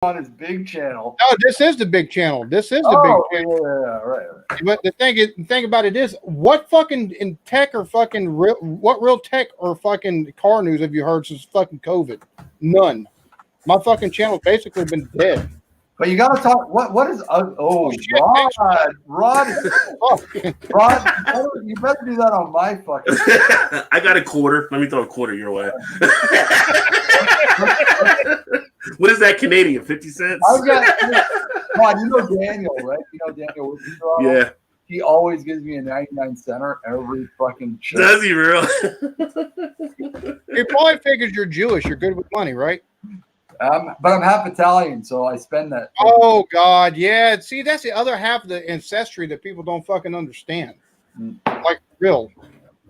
on his big channel. No, this is the big channel. This is the big channel. Yeah, right. But the thing about it is, what fucking in tech or fucking what real tech or fucking car news have you heard since fucking COVID? None. My fucking channel's basically been dead. But you gotta talk. What is? shit, Rod, you better do that on my fucking. I got a quarter. Let me throw a quarter your way. What is that Canadian? 50 cents? Rod, you know Daniel, right? You know Daniel. Yeah. He always gives me a 99 center every fucking show. Does he really? He probably figures you're Jewish. You're good with money, right? But I'm half Italian, so I spend that. Oh God, yeah. See, that's the other half of the ancestry that people don't fucking understand. Like, real.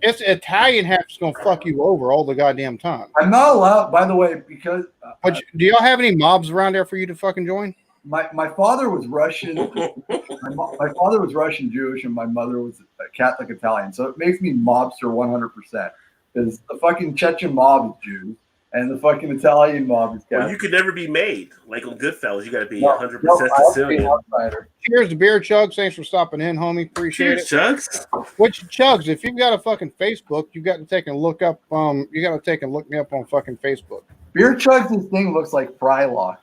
It's the Italian half that's gonna fuck you over all the goddamn time. I'm not allowed, by the way, because. But do y'all have any mobs around there for you to fucking join? My father was Russian. my father was Russian Jewish, and my mother was a Catholic Italian. So it makes me mobster 100%. Because the fucking Chechen mob is Jews, and the fucking Italian mob is Catholic. Well, you could never be made. Like on Goodfellas, you got to be 100% Sicilian. Cheers to Beer Chugs. Thanks for stopping in, homie. Appreciate it. Chugs. Which Chugs? If you've got a fucking Facebook, you got to take and look up. You got to take and look me up on fucking Facebook. Beer Chugs, this thing looks like Frylock.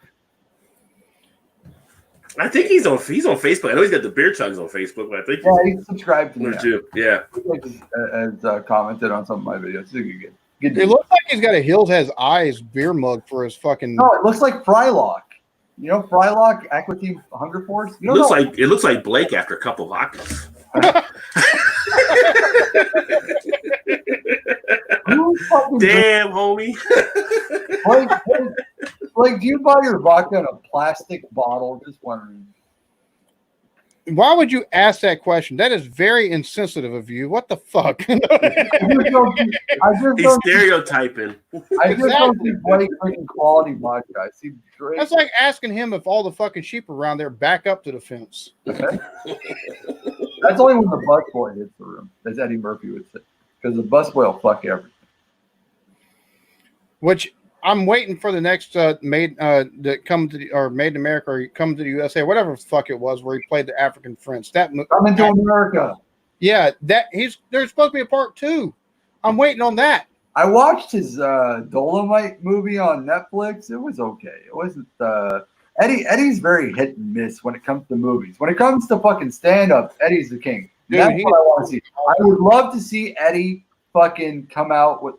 I think he's on Facebook. I know he's got the Beer Chugs on Facebook, but I think he's subscribed to me too. Yeah, has commented on some of my videos. Good. It looks like he's got a Hills Has Eyes beer mug for his fucking. No, it looks like Frylock. You know Frylock, Aqua Team Hunger Force. It looks like Blake after a couple of vodkas. Damn, homie. Like, do you buy your vodka in a plastic bottle? Just wondering. Why would you ask that question? That is very insensitive of you. What the fuck? He's stereotyping. I just don't see Blake drinking quality vodka. I see Drake. That's like asking him if all the fucking sheep around there back up to the fence. That's only when the busboy hits the room, as Eddie Murphy would say, because the busboy will fuck everything. Which I'm waiting for the next Made that come to Made in America or Come to the USA, whatever the fuck it was, where he played the African Prince. Coming to America. Yeah, there's supposed to be a part 2. I'm waiting on that. I watched his Dolomite movie on Netflix. It was okay. It wasn't Eddie's very hit and miss when it comes to movies. When it comes to fucking stand-up, Eddie's the king. Dude, that's what I want to see. I would love to see Eddie fucking come out with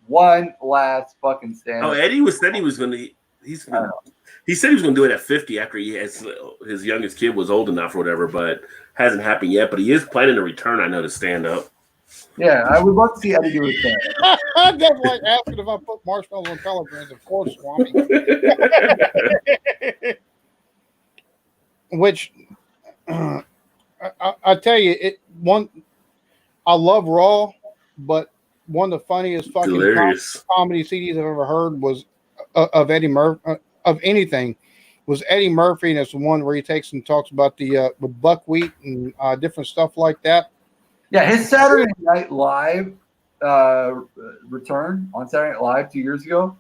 one last fucking stand. Oh, Eddie said he was going to. He said he was going to do it at 50 after his youngest kid was old enough or whatever, but hasn't happened yet. But he is planning to return. I know, to stand up. Yeah, I would love to see Eddie do his thing. I'm just like asking if I put marshmallows on color brands. Of course, Swami. Which I tell you, I love Raw, but one of the funniest fucking comedy CDs I've ever heard was of Eddie Murphy of anything was Eddie Murphy, and it's the one where he takes and talks about the buckwheat and different stuff like that. Yeah, his Saturday Night Live return on Saturday Night Live 2 years ago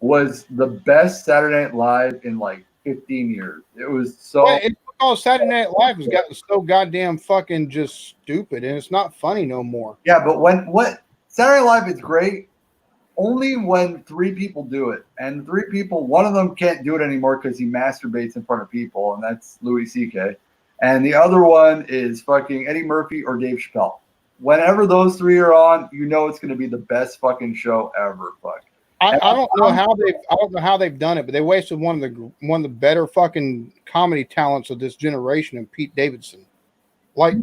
was the best Saturday Night Live in like 15 years. It was so. Yeah, it's because Saturday Night Live has gotten so goddamn fucking just stupid, and it's not funny no more. Yeah, but what Saturday Night Live is great only when 3 people do it, and 3 people, one of them can't do it anymore because he masturbates in front of people, and that's Louis C.K. And the other one is fucking Eddie Murphy or Dave Chappelle. Whenever those 3 are on, you know it's going to be the best fucking show ever. Fuck. I don't know how they've done it, but they wasted one of the better fucking comedy talents of this generation, in Pete Davidson. Like,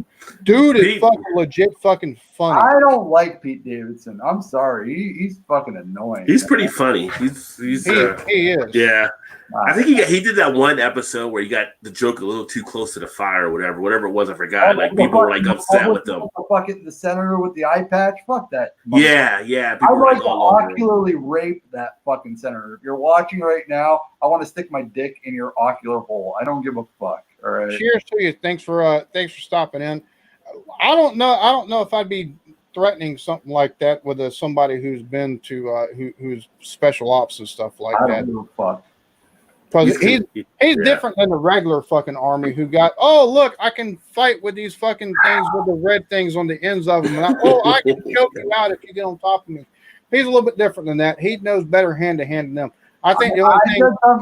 dude is fucking legit fucking funny. I don't like Pete Davidson. I'm sorry. He's fucking annoying. He's pretty funny. He is. Yeah. I think he did that one episode where he got the joke a little too close to the fire or whatever it was. I forgot. Like, people were like upset with him. The senator with the eye patch. Fuck that. Yeah. I like to ocularly rape that fucking senator. If you're watching right now, I want to stick my dick in your ocular hole. I don't give a fuck. All right. Cheers to you. Thanks for stopping in. I don't know if I'd be threatening something like that with somebody who's been to who's special ops and stuff like that. I don't give a fuck. Because he's different than the regular fucking army who got, oh, look, I can fight with these fucking things with the red things on the ends of them. And I can choke you out if you get on top of me. He's a little bit different than that. He knows better hand to hand than them. I think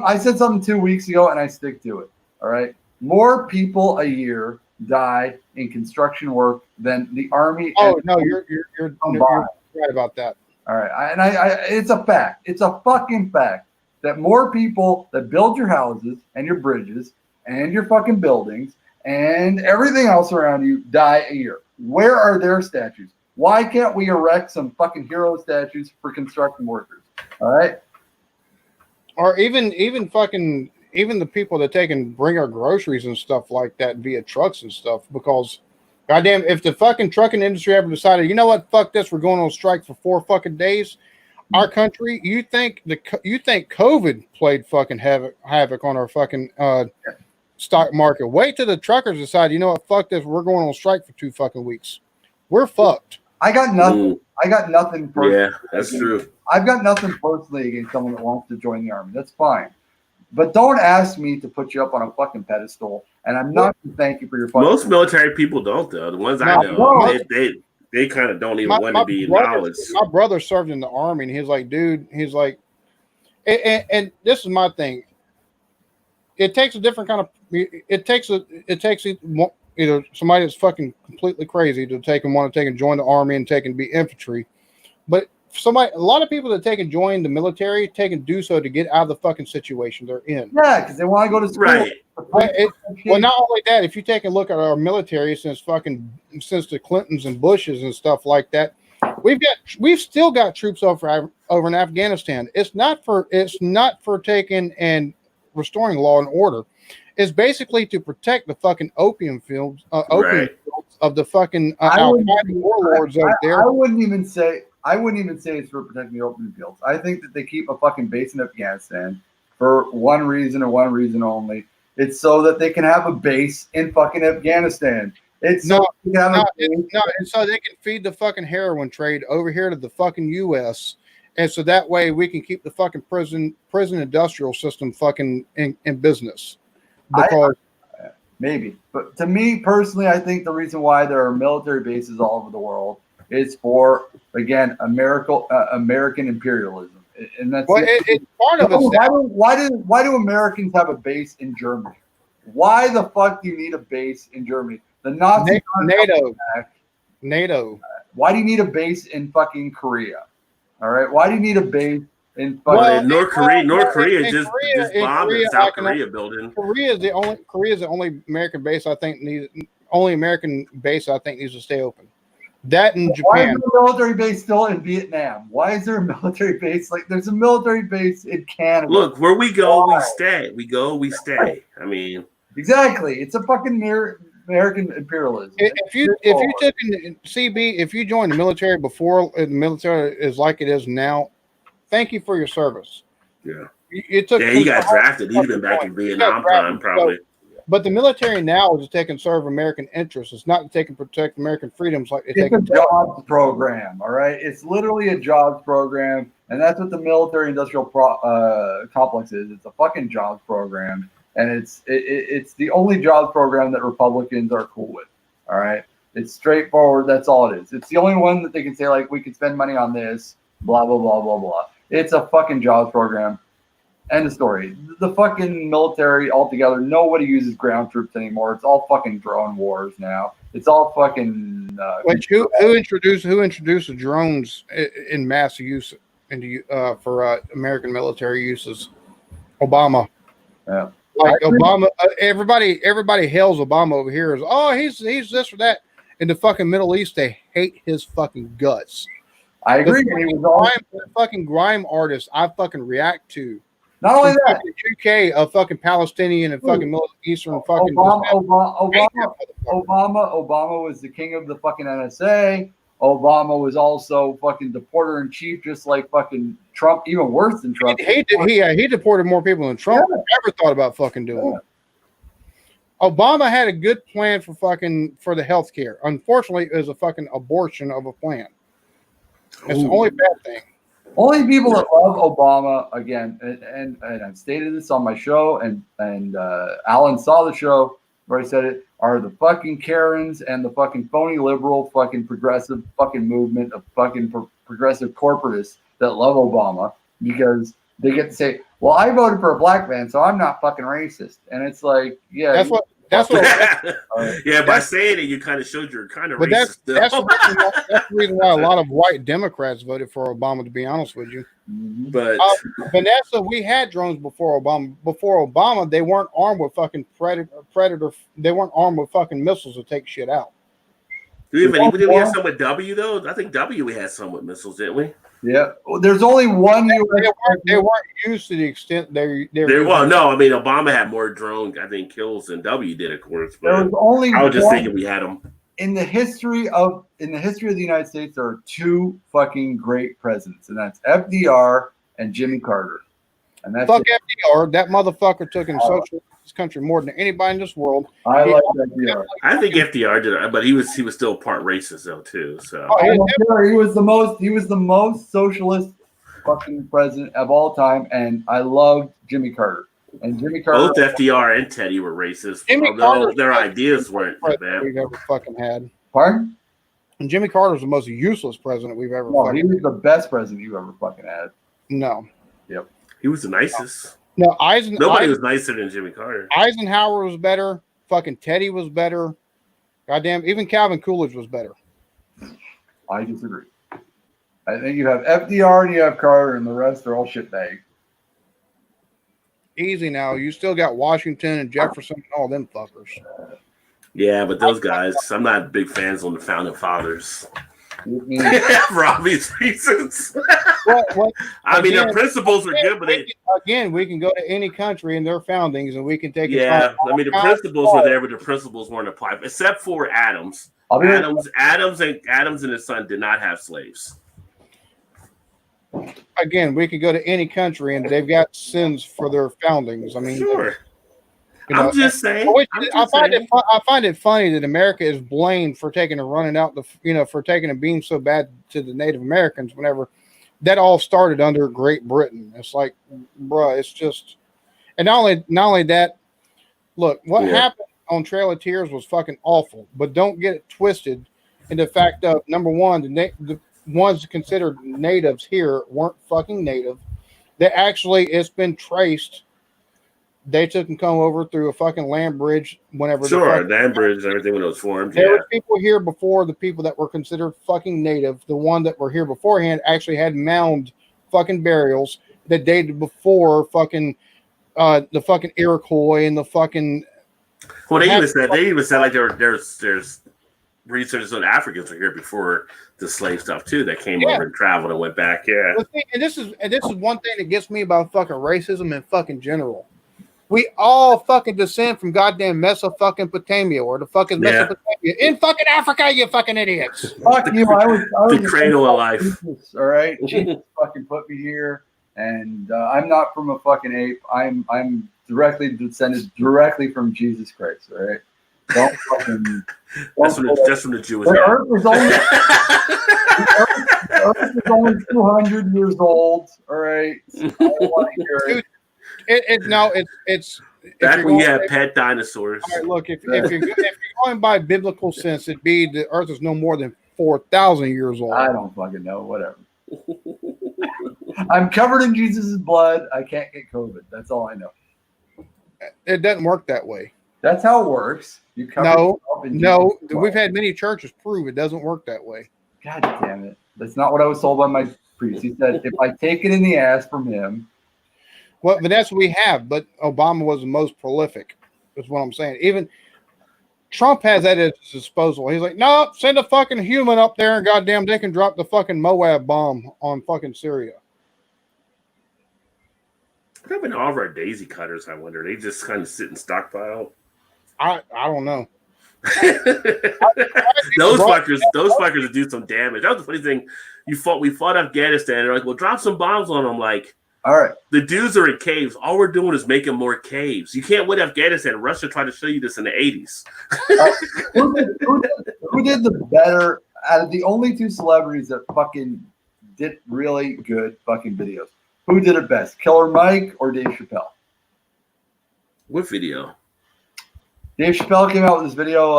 I said something 2 weeks ago, and I stick to it. All right. More people a year die in construction work than the army. Oh, no, you're right about that. All right. And it's a fact. It's a fucking fact that more people that build your houses and your bridges and your fucking buildings and everything else around you die a year. Where are their statues? Why can't we erect some fucking hero statues for construction workers? All right. Or even the people that take and bring our groceries and stuff like that via trucks and stuff, because goddamn, if the fucking trucking industry ever decided, you know what, fuck this, we're going on strike for 4 fucking days, our country, you think COVID played fucking havoc on our fucking stock market? Wait till the truckers decide, you know what, fuck this, we're going on strike for 2 fucking weeks. We're fucked. I got nothing. I got nothing personally. Yeah, that's true. I've got nothing personally against someone that wants to join the army. That's fine. But don't ask me to put you up on a fucking pedestal. And I'm not going to thank you for your fucking. Most military people don't, though. The ones I know, they kind of don't even want to be acknowledged. My brother served in the army, and he's like, dude, and this is my thing. It takes a different kind of. It takes either somebody that's fucking completely crazy to want to join the army and take and be infantry, but a lot of people that take and join the military take and do so to get out of the fucking situation they're in. Yeah, because they want to go to school. Right. Well, not only that, if you take a look at our military since the Clintons and Bushes and stuff like that, we've still got troops over in Afghanistan. It's not for taking and restoring law and order. It's basically to protect the fucking opium fields of the fucking Al-Qaeda warlords out there. I wouldn't even say it's for protecting the opium fields. I think that they keep a fucking base in Afghanistan for one reason and one reason only. It's so that they can have a base in fucking Afghanistan. It's so they can feed the fucking heroin trade over here to the fucking U.S. And so that way we can keep the fucking prison industrial system fucking in business. Because maybe, but to me personally, I think the reason why there are military bases all over the world is for, again, American imperialism, and that's it's part of it. Why do Americans have a base in Germany? Why the fuck do you need a base in Germany? The Nazi NATO. Why do you need a base in fucking Korea? All right. Why do you need a base in North Korea just bombed the South Korea building? Korea is the only American base I think needs to stay open. That in Japan. Why is there a military base still in Vietnam? Why is there a military base? Like, there's a military base in Canada. Look, where we go, we stay. We go, we stay. I mean, exactly. It's a fucking American imperialism. If you took in CB, if you joined the military before the military is like it is now, thank you for your service. Yeah. He got drafted. He'd been back in Vietnam time, probably. But the military now is to take and serve American interests. It's not to take and protect American freedoms like they take. It's a jobs program, all right? It's literally a jobs program, and that's what the military-industrial complex is. It's a fucking jobs program, and it's the only jobs program that Republicans are cool with, all right? It's straightforward. That's all it is. It's the only one that they can say, like, we can spend money on this, blah, blah, blah, blah, blah. It's a fucking jobs program. End of story. The fucking military altogether, nobody uses ground troops anymore. It's all fucking drone wars now. It's all fucking. Who introduced the drones in mass use for American military uses? Obama. Yeah. Like Obama, everybody hails Obama over here as he's this or that. In the fucking Middle East, they hate his fucking guts. I agree. The fucking grime artist I fucking react to. Not only that, UK, a fucking Palestinian and fucking Middle Eastern fucking. Obama was the king of the fucking NSA. Obama was also fucking deporter in chief, just like fucking Trump, even worse than Trump. He deported more people than Trump ever thought about fucking doing. Obama had a good plan for the healthcare. Unfortunately, it was a fucking abortion of a plan. It's the only bad thing. Only people that love Obama, again, and I've stated this on my show, and Alan saw the show where I said it, are the fucking Karens and the fucking phony liberal fucking progressive fucking movement of fucking progressive corporatists that love Obama because they get to say, well, I voted for a black man, so I'm not fucking racist. And it's like, yeah. That's what yeah, by saying it, you kind of showed you're kind of racist. That's the reason why a lot of white Democrats voted for Obama, to be honest with you. But Vanessa, we had drones before Obama. Before Obama, they weren't armed with fucking predator. They weren't armed with fucking missiles to take shit out. Did we have some with W though? I think W we had some with missiles, didn't we? Yeah, there's only one. They weren't used to the extent they. Well, no, I mean Obama had more drone, I think, kills than W did, of course. But there was only. I was just thinking we had them. In the history of the United States, there are two fucking great presidents, and that's FDR and Jimmy Carter. And that's fuck FDR. That motherfucker took in socialist this country more than anybody in this world. I like FDR. I think FDR did it, but he was still part racist though too. So he was the most socialist fucking president of all time, and I loved Jimmy Carter. And Jimmy Carter, both FDR and Teddy were racist, although their ideas weren't that bad. We've ever fucking had. Pardon? And Jimmy Carter's the most useless president we've ever. No, he was the best president you ever fucking had. No. Yep. He was the nicest. No, nobody was nicer than Jimmy Carter. Eisenhower was better. Fucking Teddy was better. Goddamn, even Calvin Coolidge was better. I disagree. I think you have FDR and you have Carter, and the rest are all shitbag. Easy now. You still got Washington and Jefferson and all them fuckers. Yeah, but those guys, I'm not big fans on the founding fathers. For obvious reasons. I mean, their principles are good, but we can go to any country in their foundings and we can take. Yeah, I mean, the principles were there, but the principles weren't applied, except for Adams. Adams and his son did not have slaves. Again, we could go to any country and they've got sins for their foundings. I mean, sure. I'm just saying. I find it funny that America is blamed for taking and being so bad to the Native Americans whenever that all started under Great Britain. It's like, bruh, it's just, and not only that, look, what happened on Trail of Tears was fucking awful, but don't get it twisted in the fact of, number one, the ones considered natives here weren't fucking native. It's been traced. They took and come over through a fucking land bridge whenever. Sure, land bridge and everything when it was formed. There were people here before the people that were considered fucking native. The one that were here beforehand actually had mound fucking burials that dated before fucking the fucking Iroquois and the fucking. Well, they even said like there's researchers on Africans were here before the slave stuff too. That came over and traveled and went back. Yeah. And this is one thing that gets me about fucking racism and fucking general. We all fucking descend from goddamn Mesopotamia or the fucking Mesopotamia in fucking Africa, you fucking idiots. Fuck you! I was the cradle of life. Jesus, all right, Jesus fucking put me here, and I'm not from a fucking ape. I'm directly descended from Jesus Christ. All right, don't fucking. That's from the Jewish. The Earth is only 200 years old. All right, so I don't want to hear it. It's back when you had pet dinosaurs. All right, look, if you're going by biblical sense, it'd be the Earth is no more than 4,000 years old. I don't fucking know. Whatever. I'm covered in Jesus' blood. I can't get COVID. That's all I know. It doesn't work that way. That's how it works. You cover no. We've had many churches prove it doesn't work that way. God damn it! That's not what I was told by my priest. He said if I take it in the ass from him. Well, but that's what we have. But Obama was the most prolific, is what I'm saying. Even Trump has that at his disposal. He's like, no, send a fucking human up there and goddamn, they can drop the fucking Moab bomb on fucking Syria. What happened to all of our daisy cutters, I wonder? They just kind of sit and stockpile? I don't know. those fuckers do some damage. That was the funny thing. We fought Afghanistan. They're like, well, drop some bombs on them. Like, all right. The dudes are in caves. All we're doing is making more caves. You can't win Afghanistan. Russia tried to show you this in the 80s. Who did the better out of the only two celebrities that fucking did really good fucking videos. Who did it best, Killer Mike or Dave Chappelle? What video? Dave Chappelle came out with this video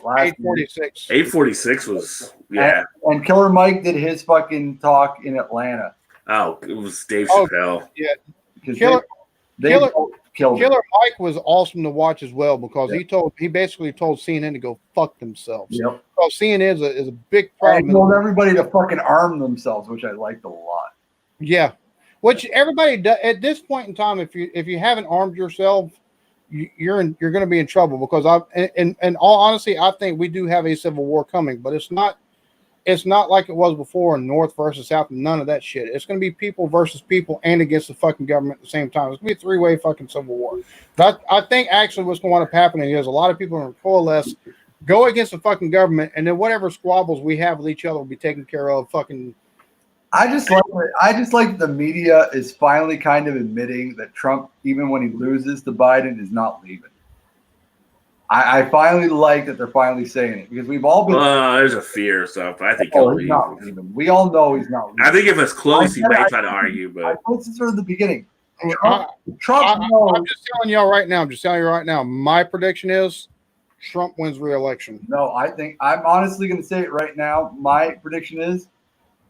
last 846. 846 was, yeah. And Killer Mike did his fucking talk in Atlanta. Oh, it was Dave Chappelle. Yeah. Killer Mike was awesome to watch as well because he basically told CNN to go fuck themselves. Yep. Because CNN is a big problem. He told everybody to fucking arm themselves, which I liked a lot. Yeah. Which everybody does at this point in time. If you haven't armed yourself, you're going to be in trouble because in all honesty, I think we do have a civil war coming, but it's not like it was before, North versus South, none of that shit. It's going to be people versus people and against the fucking government at the same time. It's going to be a three-way fucking civil war. But I think actually what's going to end up happening is a lot of people are going to coalesce, go against the fucking government, and then whatever squabbles we have with each other will be taken care of. Fucking. I just like the media is finally kind of admitting that Trump, even when he loses to Biden, is not leaving. I finally like that they're finally saying it because we've all been. There's a fear or something. I think he'll leave. Not leaving. We all know he's not leaving. I think if it's close, he may try to argue. But this is sort of the beginning. Trump. I'm just telling y'all right now. My prediction is Trump wins re-election. No, I'm honestly going to say it right now. My prediction is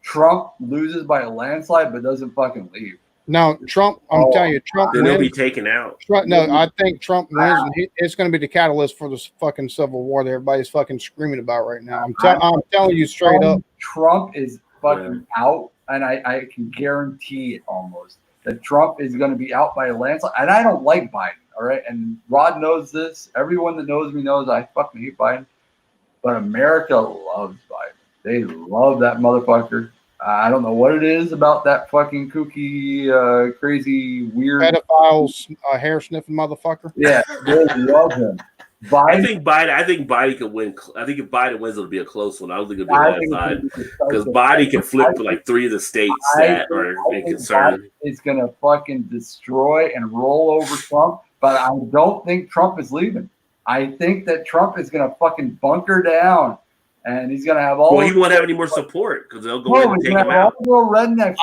Trump loses by a landslide, but doesn't fucking leave. No, Trump. I'm telling you, Trump wins. He'll be taken out. I think Trump wins, and it's going to be the catalyst for this fucking civil war that everybody's fucking screaming about right now. I'm telling you straight up. Trump is fucking out, and I can guarantee it almost that Trump is going to be out by a landslide. And I don't like Biden, all right? And Rod knows this. Everyone that knows me knows I fucking hate Biden. But America loves Biden. They love that motherfucker. I don't know what it is about that fucking kooky, crazy, weird pedophile, hair sniffing motherfucker. Yeah, they love him. I think Biden could win. I think if Biden wins, it'll be a close one. I don't think it'll be landslide because Biden can flip to like 3 of the states that are in concern. It's gonna fucking destroy and roll over Trump, but I don't think Trump is leaving. I think that Trump is gonna fucking bunker down. And he's gonna have all. Well, he won't have any more support because they'll go in and take him out. Rednecks.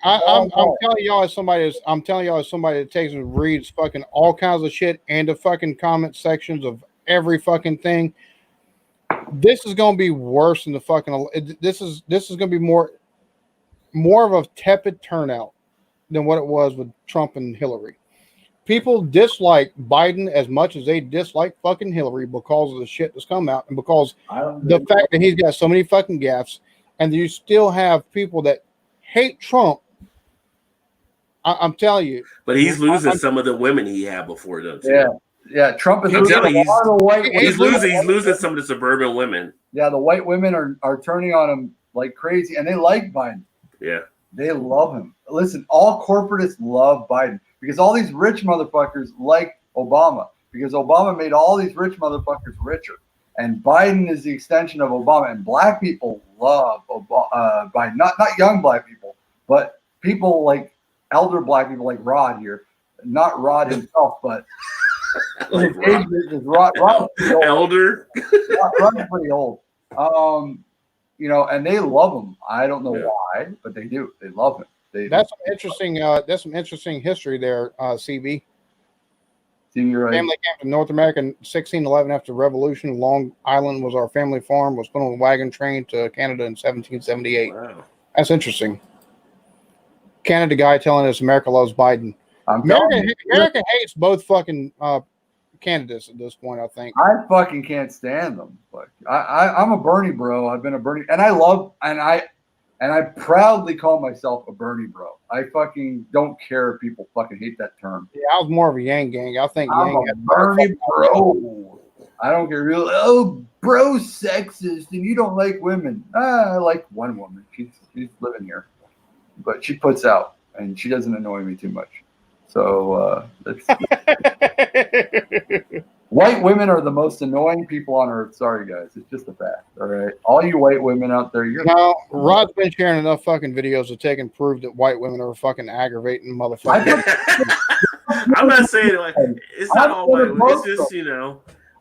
I'm telling y'all as somebody that takes and reads fucking all kinds of shit and the fucking comment sections of every fucking thing. This is gonna be worse than the fucking. This is gonna be more of a tepid turnout than what it was with Trump and Hillary. People dislike Biden as much as they dislike fucking Hillary because of the shit that's come out and because the fact that he's got so many fucking gaffes, and you still have people that hate Trump. I'm telling you. But he's losing some of the women he had before, though. Too. Yeah. Trump is he's losing some of the suburban women. Yeah, the white women are turning on him like crazy, and they like Biden. Yeah, they love him. Listen, all corporatists love Biden. Because all these rich motherfuckers like Obama. Because Obama made all these rich motherfuckers richer. And Biden is the extension of Obama. And black people love Biden. Not young black people, but people like elder black people like Rod here. Not Rod himself, but like Rod elder. Rod's pretty old. And they love him. I don't know why, but they do. They love him. That's some interesting history there, CB. Right. Family came to North America in 1611 after the Revolution. Long Island was our family farm. Was put on a wagon train to Canada in 1778. Wow. That's interesting. Canada guy telling us America loves Biden. America hates both fucking candidates at this point. I think I fucking can't stand them. But I'm a Bernie bro. I've been a Bernie, and I proudly call myself a Bernie bro. I fucking don't care if people fucking hate that term. Yeah, I was more of a Yang gang. I think I'm Yang a Bernie bro. I don't care. Bro, sexist, and you don't like women. I like one woman. She's living here, but she puts out, and she doesn't annoy me too much. So white women are the most annoying people on earth. Sorry, guys. It's just a fact. All right. All you white women out there, Rod's been sharing enough fucking videos to take and prove that white women are fucking aggravating motherfuckers. I'm not saying like it's not all white women. It's just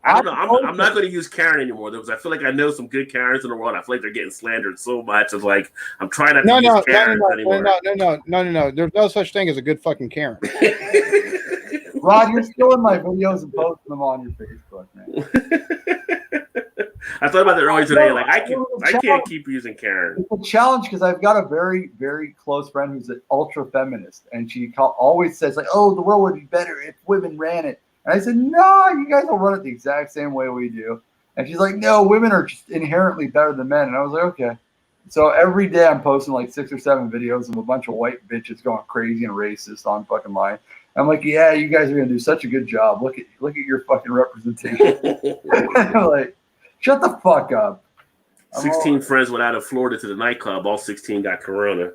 I don't know. I'm not going to use Karen anymore because I feel like I know some good Karens in the world. I feel like they're getting slandered so much. It's like I'm trying not to use Karens anymore. No. There's no such thing as a good fucking Karen. Rod, you're still in my videos and posting them on your Facebook, man. I thought about that earlier today. Like I can't keep using Karen. It's a challenge because I've got a very, very close friend who's an ultra feminist, and she always says like, "Oh, the world would be better if women ran it." And I said, "No, you guys will run it the exact same way we do." And she's like, "No, women are just inherently better than men." And I was like, "Okay." So every day I'm posting like 6 or 7 videos of a bunch of white bitches going crazy and racist on fucking line. I'm like, yeah, you guys are gonna do such a good job. Look at your fucking representation. I'm like, shut the fuck up. 16 friends went out of Florida to the nightclub. All 16 got corona.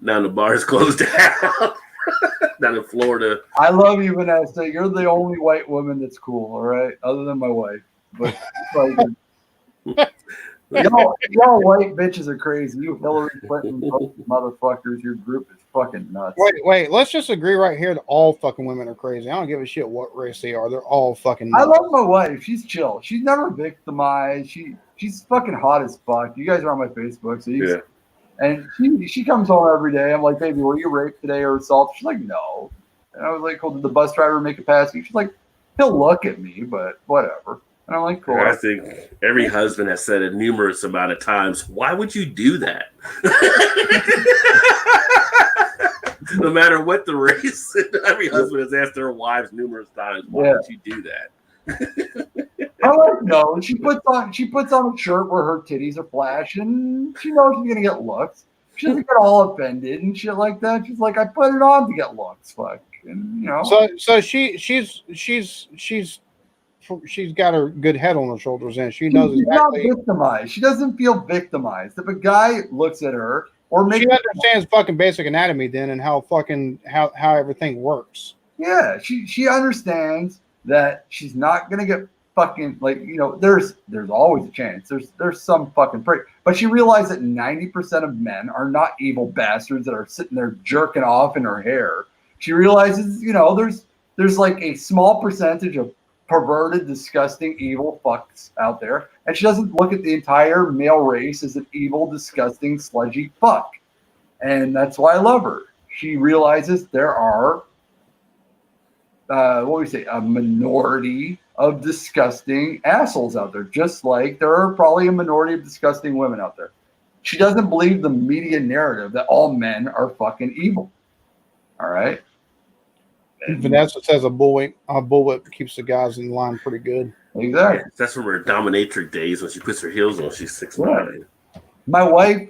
Now the bar's closed down. Down in Florida. I love you, Vanessa. You're the only white woman that's cool, all right? Other than my wife. But y'all white bitches are crazy. You Hillary Clinton motherfuckers, your group is fucking nuts. Wait. Let's just agree right here that all fucking women are crazy. I don't give a shit what race they are. They're all fucking nuts. I love my wife. She's chill. She's never victimized. She's fucking hot as fuck. You guys are on my Facebook, so you and she comes home every day. I'm like, baby, were you raped today or assaulted? She's like, no. And I was like, well, did the bus driver make a pass? She's like, he'll look at me, but whatever. And I'm like, cool. I think every husband has said it numerous amount of times. Why would you do that? No matter what the race, every husband has asked their wives numerous times, why would you do that? I'm like, no. She puts on a shirt where her titties are flashing. She knows she's gonna get looks. She doesn't get all offended and shit like that. She's like, I put it on to get looks, fuck. And So she's got her good head on her shoulders, and she knows she's exactly. Not victimized. She doesn't feel victimized. If a guy looks at her, or maybe she understands fucking basic anatomy then, and how everything works. Yeah, she understands that she's not gonna get fucking there's always a chance. There's some fucking prick, but she realized that 90% of men are not evil bastards that are sitting there jerking off in her hair. She realizes, there's like a small percentage of perverted, disgusting, evil fucks out there, and she doesn't look at the entire male race as an evil, disgusting, sludgy fuck. And that's why I love her. She realizes there are a minority of disgusting assholes out there, just like there are probably a minority of disgusting women out there. She doesn't believe the media narrative that all men are fucking evil. All right. Vanessa says a bullet keeps the guys in line pretty good. Exactly. That's from her dominatrix days when she puts her heels on. She's 6'9". My wife,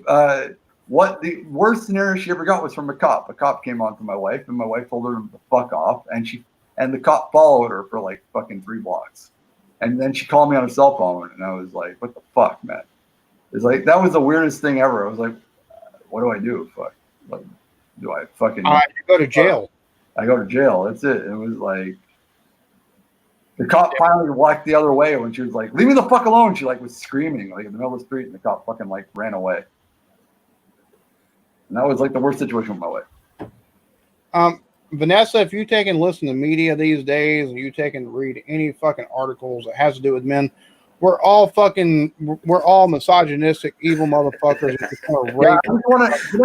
what the worst scenario she ever got was from a cop. A cop came on to my wife, and my wife told her to fuck off, and the cop followed her for like fucking 3 blocks. And then she called me on her cell phone, and I was like, what the fuck, man? It's like, that was the weirdest thing ever. I was like, what do I do? Fuck. Like, do I fucking... you go to jail. I go to jail. That's it. It was like... The cop finally walked the other way when she was like, leave me the fuck alone. She like was screaming like in the middle of the street, and the cop fucking like ran away. And that was like the worst situation with my wife. Vanessa, if you take and listen to media these days, and you take and read any fucking articles that has to do with men, we're all misogynistic, evil motherfuckers. I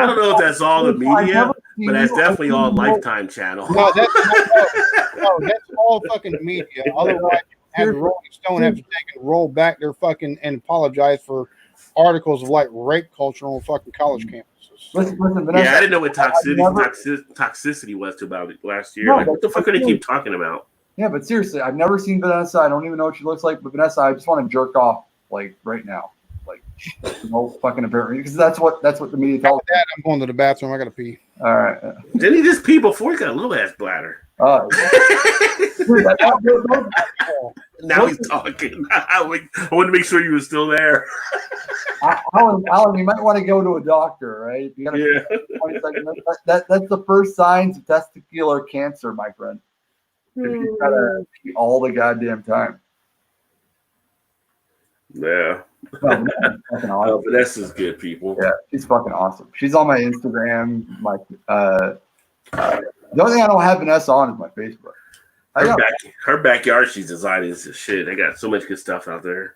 don't know if that's all the media, but that's definitely all Lifetime Channel. No, that's all fucking media. Otherwise, have Rolling Stone have to take and roll back their fucking and apologize for articles of like rape culture on fucking college campuses. Listen, Vanessa, yeah, I didn't know what toxicity was to about it last year. No, like, what the fuck do they keep talking about? Yeah, but seriously, I've never seen Vanessa. I don't even know what she looks like. But Vanessa, I just want to jerk off like right now, like no fucking apparently, because that's what the media tells me. I'm going to the bathroom. I gotta pee. All right. Didn't he just pee before? He got a little ass bladder. Now he's talking. I wanted to make sure you were still there. Alan, you might want to go to a doctor, right? You gotta 20 seconds. That's the first signs of testicular cancer, my friend. You gotta pee all the goddamn time. Yeah. Awesome. Vanessa's good, people. Yeah, she's fucking awesome. She's on my Instagram. The only thing I don't have Vanessa on is my Facebook. Her backyard, she's designing is shit. They got so much good stuff out there.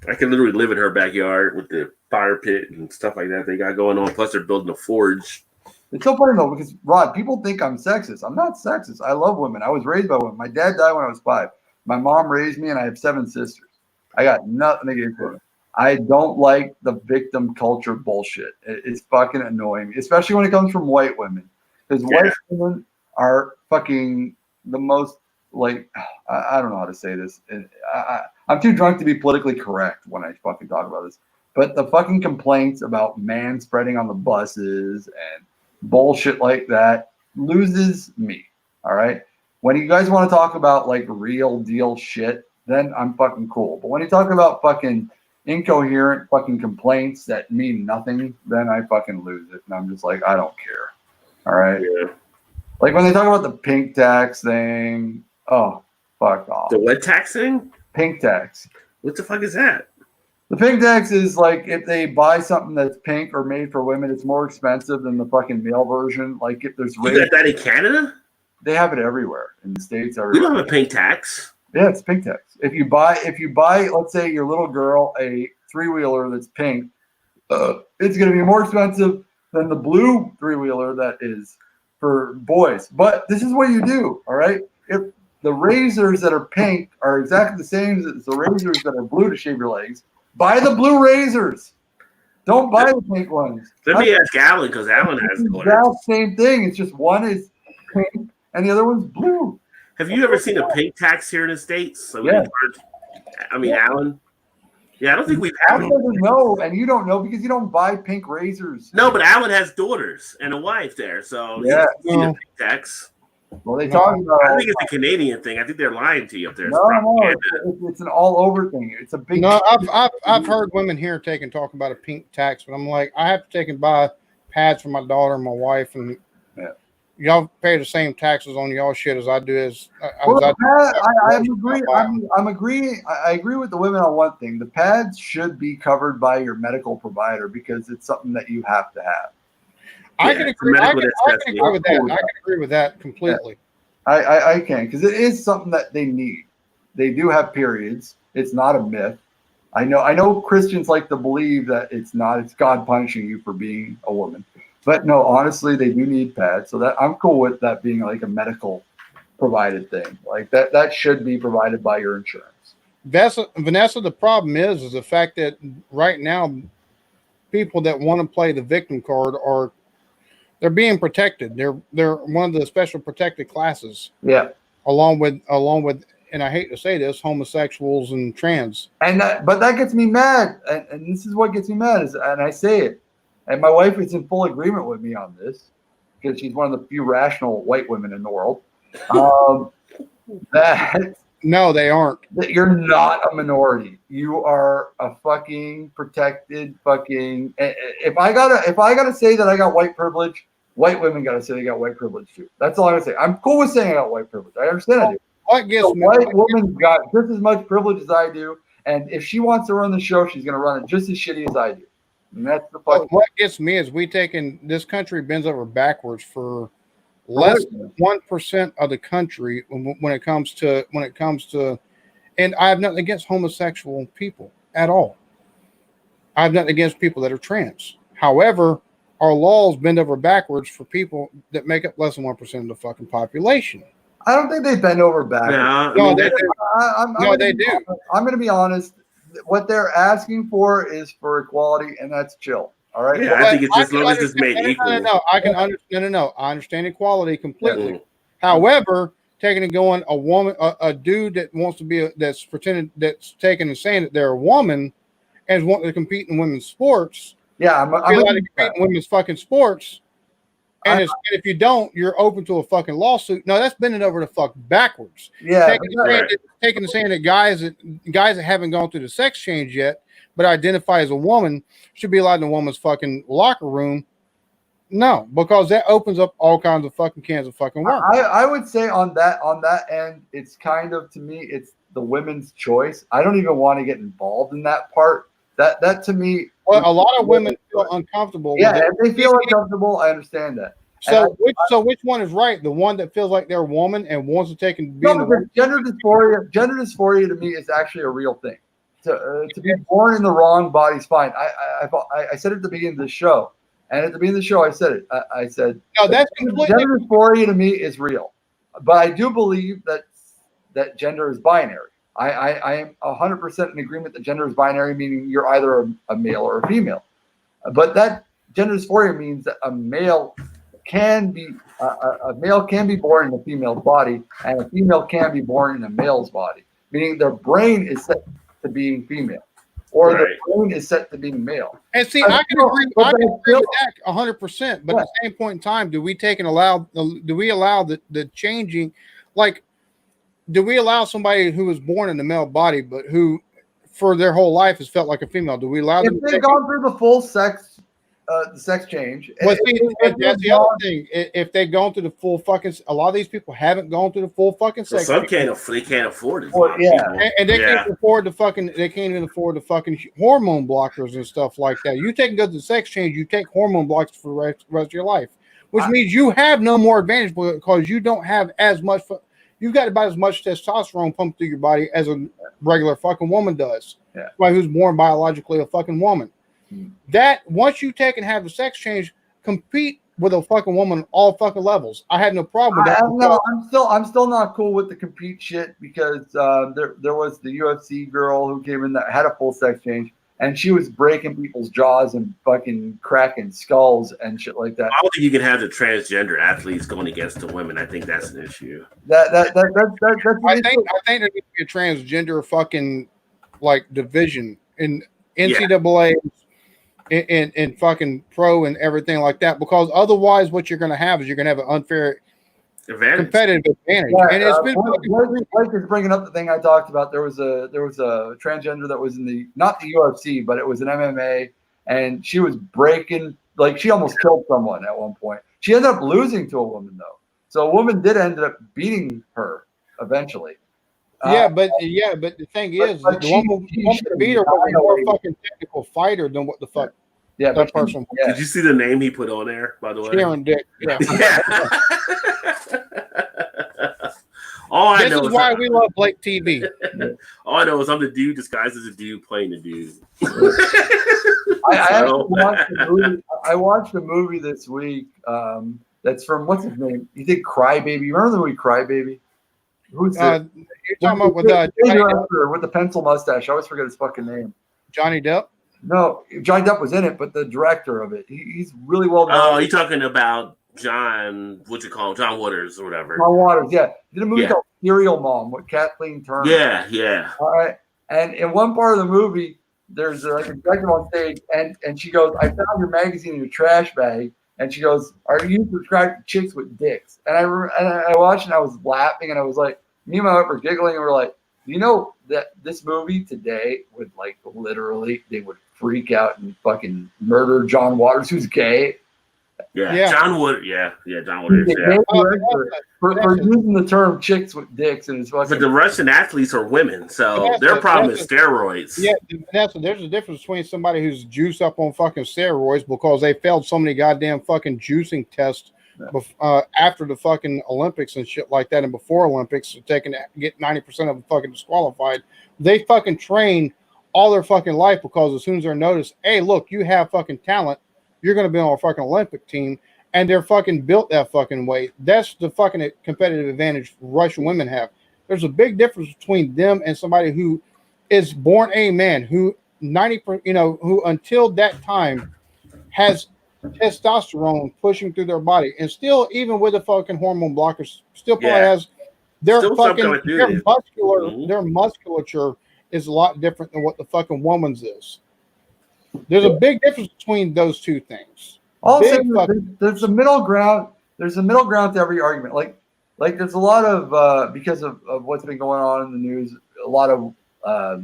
I can literally live in her backyard with the fire pit and stuff like that they got going on. Plus, they're building a forge. It's so funny though, because Rod, people think I'm sexist. I'm not sexist. I love women. I was raised by women. My dad died when I was 5. My mom raised me, and I have 7 sisters. I got nothing against women. I don't like the victim culture bullshit. It's fucking annoying, especially when it comes from white women. Because white women are fucking the most, like, I don't know how to say this. I'm too drunk to be politically correct when I fucking talk about this. But the fucking complaints about man spreading on the buses and bullshit like that loses me. All right. When you guys want to talk about like real deal shit, then I'm fucking cool. But when you talk about fucking incoherent fucking complaints that mean nothing, then I fucking lose it. And I'm just like, I don't care. All right. Yeah. Like when they talk about the pink tax thing, oh, fuck off. The what tax thing? Pink tax. What the fuck is that? The pink tax is like if they buy something that's pink or made for women, it's more expensive than the fucking male version. Like if there's you got that in Canada? They have it everywhere in the States. Everywhere. We don't have a pink tax. Yeah, it's pink tax. If you buy, let's say your little girl a 3-wheeler that's pink, it's going to be more expensive than the blue 3-wheeler that is for boys. But this is what you do, all right? If the razors that are pink are exactly the same as the razors that are blue to shave your legs, buy the blue razors. Don't buy the pink ones. Let me ask Alan, because Alan has the exact same thing. It's just one is pink and the other one's blue. Have you ever seen a pink tax here in the States? Yeah. Alan? Yeah, I don't think we've had Alan doesn't know, and you don't know because you don't buy pink razors. No, but Alan has daughters and a wife there, so yeah, he's seen a pink tax. Well, they talk about. I think it's a Canadian thing. I think they're lying to you up there. No, it's an all-over thing. It's a big. No, I've heard women here talk about a pink tax, but I'm like, I have to take and buy pads for my daughter and my wife, and y'all pay the same taxes on y'all shit as I do. I agree with the women on one thing. The pads should be covered by your medical provider because it's something that you have to have. I can agree with that. I can agree with that completely. I can, because it is something that they need. They do have periods. It's not a myth. I know Christians like to believe that it's not. It's God punishing you for being a woman. But no, honestly, they do need pads. So that I'm cool with that being like a medical provided thing. Like that should be provided by your insurance. Vanessa, the problem is the fact that right now people that want to play the victim card they're being protected. They're one of the special protected classes. Yeah. Along with, and I hate to say this, homosexuals and trans. But that gets me mad. And this is what gets me mad and I say it. And my wife is in full agreement with me on this because she's one of the few rational white women in the world. No, they aren't. That you're not a minority. You are a fucking protected fucking. If I gotta say that I got white privilege, white women gotta say they got white privilege too. That's all I'm gonna say. I'm cool with saying I got white privilege. I understand I do. White woman's got just as much privilege as I do, and if she wants to run the show, she's gonna run it just as shitty as I do. And that's the fucking. What gets me is this country bends over backwards for less than 1% of the country when it comes to, and I have nothing against homosexual people at all. I have nothing against people that are trans. However, our laws bend over backwards for people that make up less than 1% of the fucking population. I don't think they bend over backwards. No, they do. They do. I'm going to be honest. What they're asking for is for equality, and that's chill. All right. Yeah, I think it's as long as it's made equal. No, I can understand. No, I understand equality completely. Mm-hmm. However, taking and going a woman, a dude that wants to be that's pretending that's taking and saying that they're a woman and is wanting to compete in women's sports. Yeah, I'm allowed to compete in women's fucking sports. And if you don't, you're open to a fucking lawsuit. No, that's bending over the fuck backwards. Yeah, taking and saying that guys that haven't gone through the sex change yet, but identify as a woman, should be allowed in a woman's fucking locker room. No, because that opens up all kinds of fucking cans of fucking worms. I would say on that end, it's kind of, to me, it's the women's choice. I don't even want to get involved in that part. That to me. Well, a lot of women feel uncomfortable. Yeah, if they feel uncomfortable, I understand that. So which one is right? The one that feels like they're a woman and wants to take and be gender dysphoria to me is actually a real thing. To be born in the wrong body is fine. I said it at the beginning of the show, and at the beginning of the show I said it. I said no, that's completely gender dysphoria to me is real, but I do believe that gender is binary. I am 100% in agreement that gender is binary, meaning you're either a male or a female. But that gender dysphoria means that a male can be born in a female's body, and a female can be born in a male's body, meaning their brain is set to being female, or their brain is set to being male. And see, I can agree with that 100%. But at the same point in time, do we allow the changing, like? Do we allow somebody who was born in a male body, but who for their whole life has felt like a female? Do we allow them? If they've gone through the full sex change. Well, that's the other thing. If they've gone through the full fucking, a lot of these people haven't gone through the full fucking sex. Some can't afford it. Well, and they can't afford the fucking. They can't even afford the fucking hormone blockers and stuff like that. You take go to the sex change, you take hormone blocks for the rest of your life, which means you have no more advantage because you don't have as much. You've got about as much testosterone pumped through your body as a regular fucking woman does. Yeah. Somebody who's born biologically a fucking woman. That once you take and have the sex change, compete with a fucking woman on all fucking levels. I had no problem with that. No, I'm still not cool with the compete shit because there was the UFC girl who came in that had a full sex change. And she was breaking people's jaws and fucking cracking skulls and shit like that. I don't think you can have the transgender athletes going against the women. I think that's an issue. That's I think there needs to be a transgender fucking like division in NCAA and fucking pro and everything like that. Because otherwise, what you're going to have is an unfair competitive advantage. Yeah, and it's been Blake is bringing up the thing I talked about. There was a transgender that was in not the UFC, but it was an MMA, and she was breaking, like she almost killed someone at one point. She ended up losing to a woman though, so a woman did end up beating her eventually. But the thing is, the woman beat her was a more fucking technical fighter than what the fuck. Yeah, that person. Yeah. Did you see the name he put on there? By the way, Sharon Dick. Yeah. This is why we love Blake TV. All I know is I'm the dude disguised as a dude playing the dude. I watched a movie this week. That's from what's his name? He did Cry Baby. You remember the movie Cry Baby? Who's you're talking about with the pencil mustache? I always forget his fucking name. Johnny Depp. No, Johnny Depp was in it, but the director of it, he's really well known. Oh, you're talking about John Waters or whatever. John Waters, yeah. He did a movie called Serial Mom with Kathleen Turner. Yeah. All right. And in one part of the movie, there's like a director on stage, and she goes, "I found your magazine in your trash bag." And she goes, "Are you subscribed to chicks with dicks?" And I watched and I was laughing, and I was like, me and my wife were giggling, and we're like, you know that this movie today would like literally they would freak out and fucking murder John Waters, who's gay. Yeah. John Wood. Yeah, John Waters. Yeah. For using the term "chicks with dicks" and it's fucking. But the Russian athletes are women, so their problem is steroids. Yeah, there's a difference between somebody who's juiced up on fucking steroids because they failed so many goddamn fucking juicing tests after the fucking Olympics and shit like that, and before Olympics, get 90% of them fucking disqualified. They fucking train all their fucking life because as soon as they're noticed, hey, look, you have fucking talent. You're going to be on a fucking Olympic team, and they're fucking built that fucking way. That's the fucking competitive advantage Russian women have. There's a big difference between them and somebody who is born a man who who until that time has testosterone pushing through their body, and still, even with the fucking hormone blockers, still probably has their musculature is a lot different than what the fucking woman's is. There's a big difference between those two things. Also, there's a middle ground. There's a middle ground to every argument. Like there's a lot of because of what's been going on in the news. A lot of I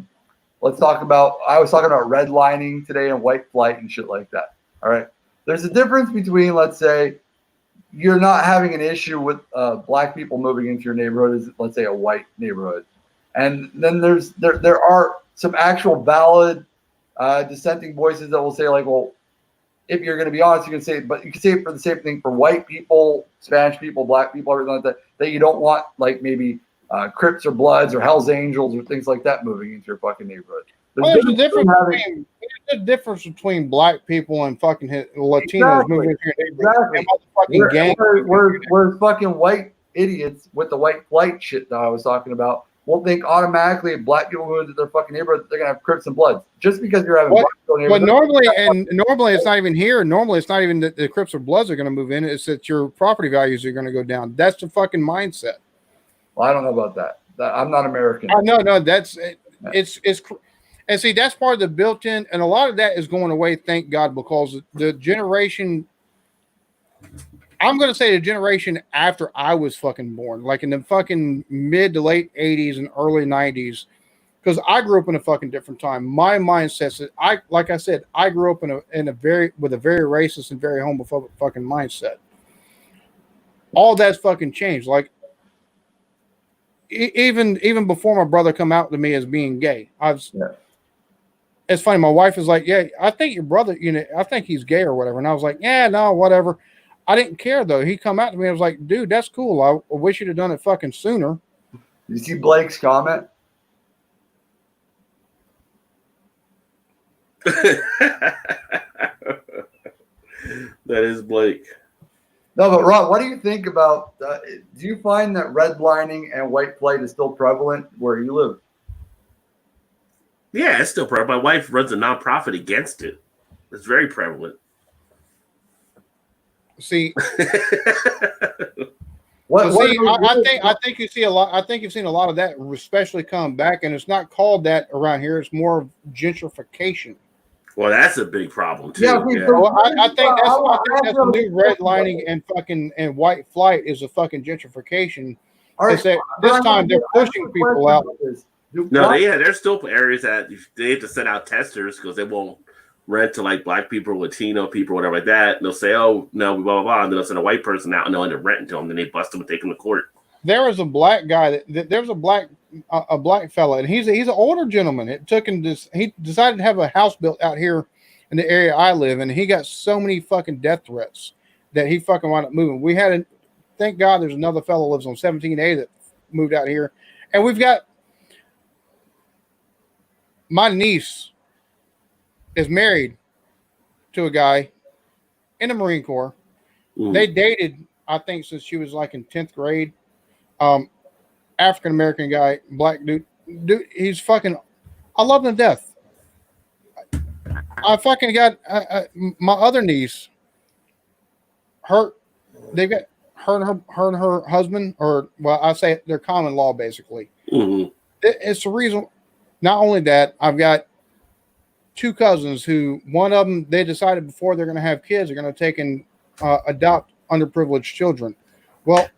was talking about redlining today and white flight and shit like that. All right. There's a difference between, let's say, you're not having an issue with black people moving into your neighborhood as, let's say, a white neighborhood, and then there are some actual valid dissenting voices that will say, like, well, if you're going to be honest, you can say, but you can say it for the same thing for white people, Spanish people, black people, everything like that. That you don't want like maybe Crips or Bloods or Hell's Angels or things like that moving into your fucking neighborhood. There's a difference between black people and fucking Latinos moving into your neighborhood. Exactly. We're fucking white idiots with the white flight shit that I was talking about. Won't think automatically if black people move into their fucking neighborhood, they're gonna have Crips and Bloods just because you're having. But normally it's not even here. Normally it's not even that the Crips or Bloods are going to move in. It's that your property values are going to go down. That's the fucking mindset. Well, I don't know about that. I'm not American. No, that's it's and see that's part of the built-in, and a lot of that is going away. Thank God, because the generation. I'm going to say the generation after I was fucking born, like in the fucking mid to late 80s and early 90s, because I grew up in a fucking different time. My mindset, like I said, I grew up with a very racist and very homophobic fucking mindset. All that's fucking changed. Like even before my brother come out to me as being gay, it's funny. My wife is like, "Yeah, I think your brother, I think he's gay or whatever," and I was like, "Yeah, no, whatever." I didn't care though. He come out to me. I was like, dude, that's cool. I wish you'd have done it fucking sooner. You see Blake's comment? That is Blake. No, but Rob, what do you think about? Do you find that redlining and white flight is still prevalent where you live? Yeah, it's still prevalent. My wife runs a nonprofit against it. It's very prevalent. See, I think you see a lot. I think you've seen a lot of that, especially come back, and it's not called that around here. It's more gentrification. Well, that's a big problem too. Yeah. Well, I think that's the new redlining and white flight is a fucking gentrification. Right. That this time they're pushing people out. No, there's still areas that they have to send out testers because they won't rent to like black people, Latino people, whatever like that. And they'll say, "Oh no, blah blah blah," and then they'll send a white person out and they'll end up renting to them. Then they bust them and take them to court. There was a black guy there's a black fella, and he's an older gentleman. It took him he decided to have a house built out here in the area I live in. And he got so many fucking death threats that he fucking wound up moving. Thank God there's another fellow lives on 17A that moved out here, and we've got my niece is married to a guy in the Marine Corps. They dated, I think, since she was like in 10th grade. African-American guy, black dude, he's fucking, I love him to death. I fucking got my other niece, they've got her and her husband, or well, I say they're common law basically. Mm-hmm. It's the reason. Not only that, I've got two cousins who, one of them, they decided before they're going to have kids, they're going to take and adopt underprivileged children. Well,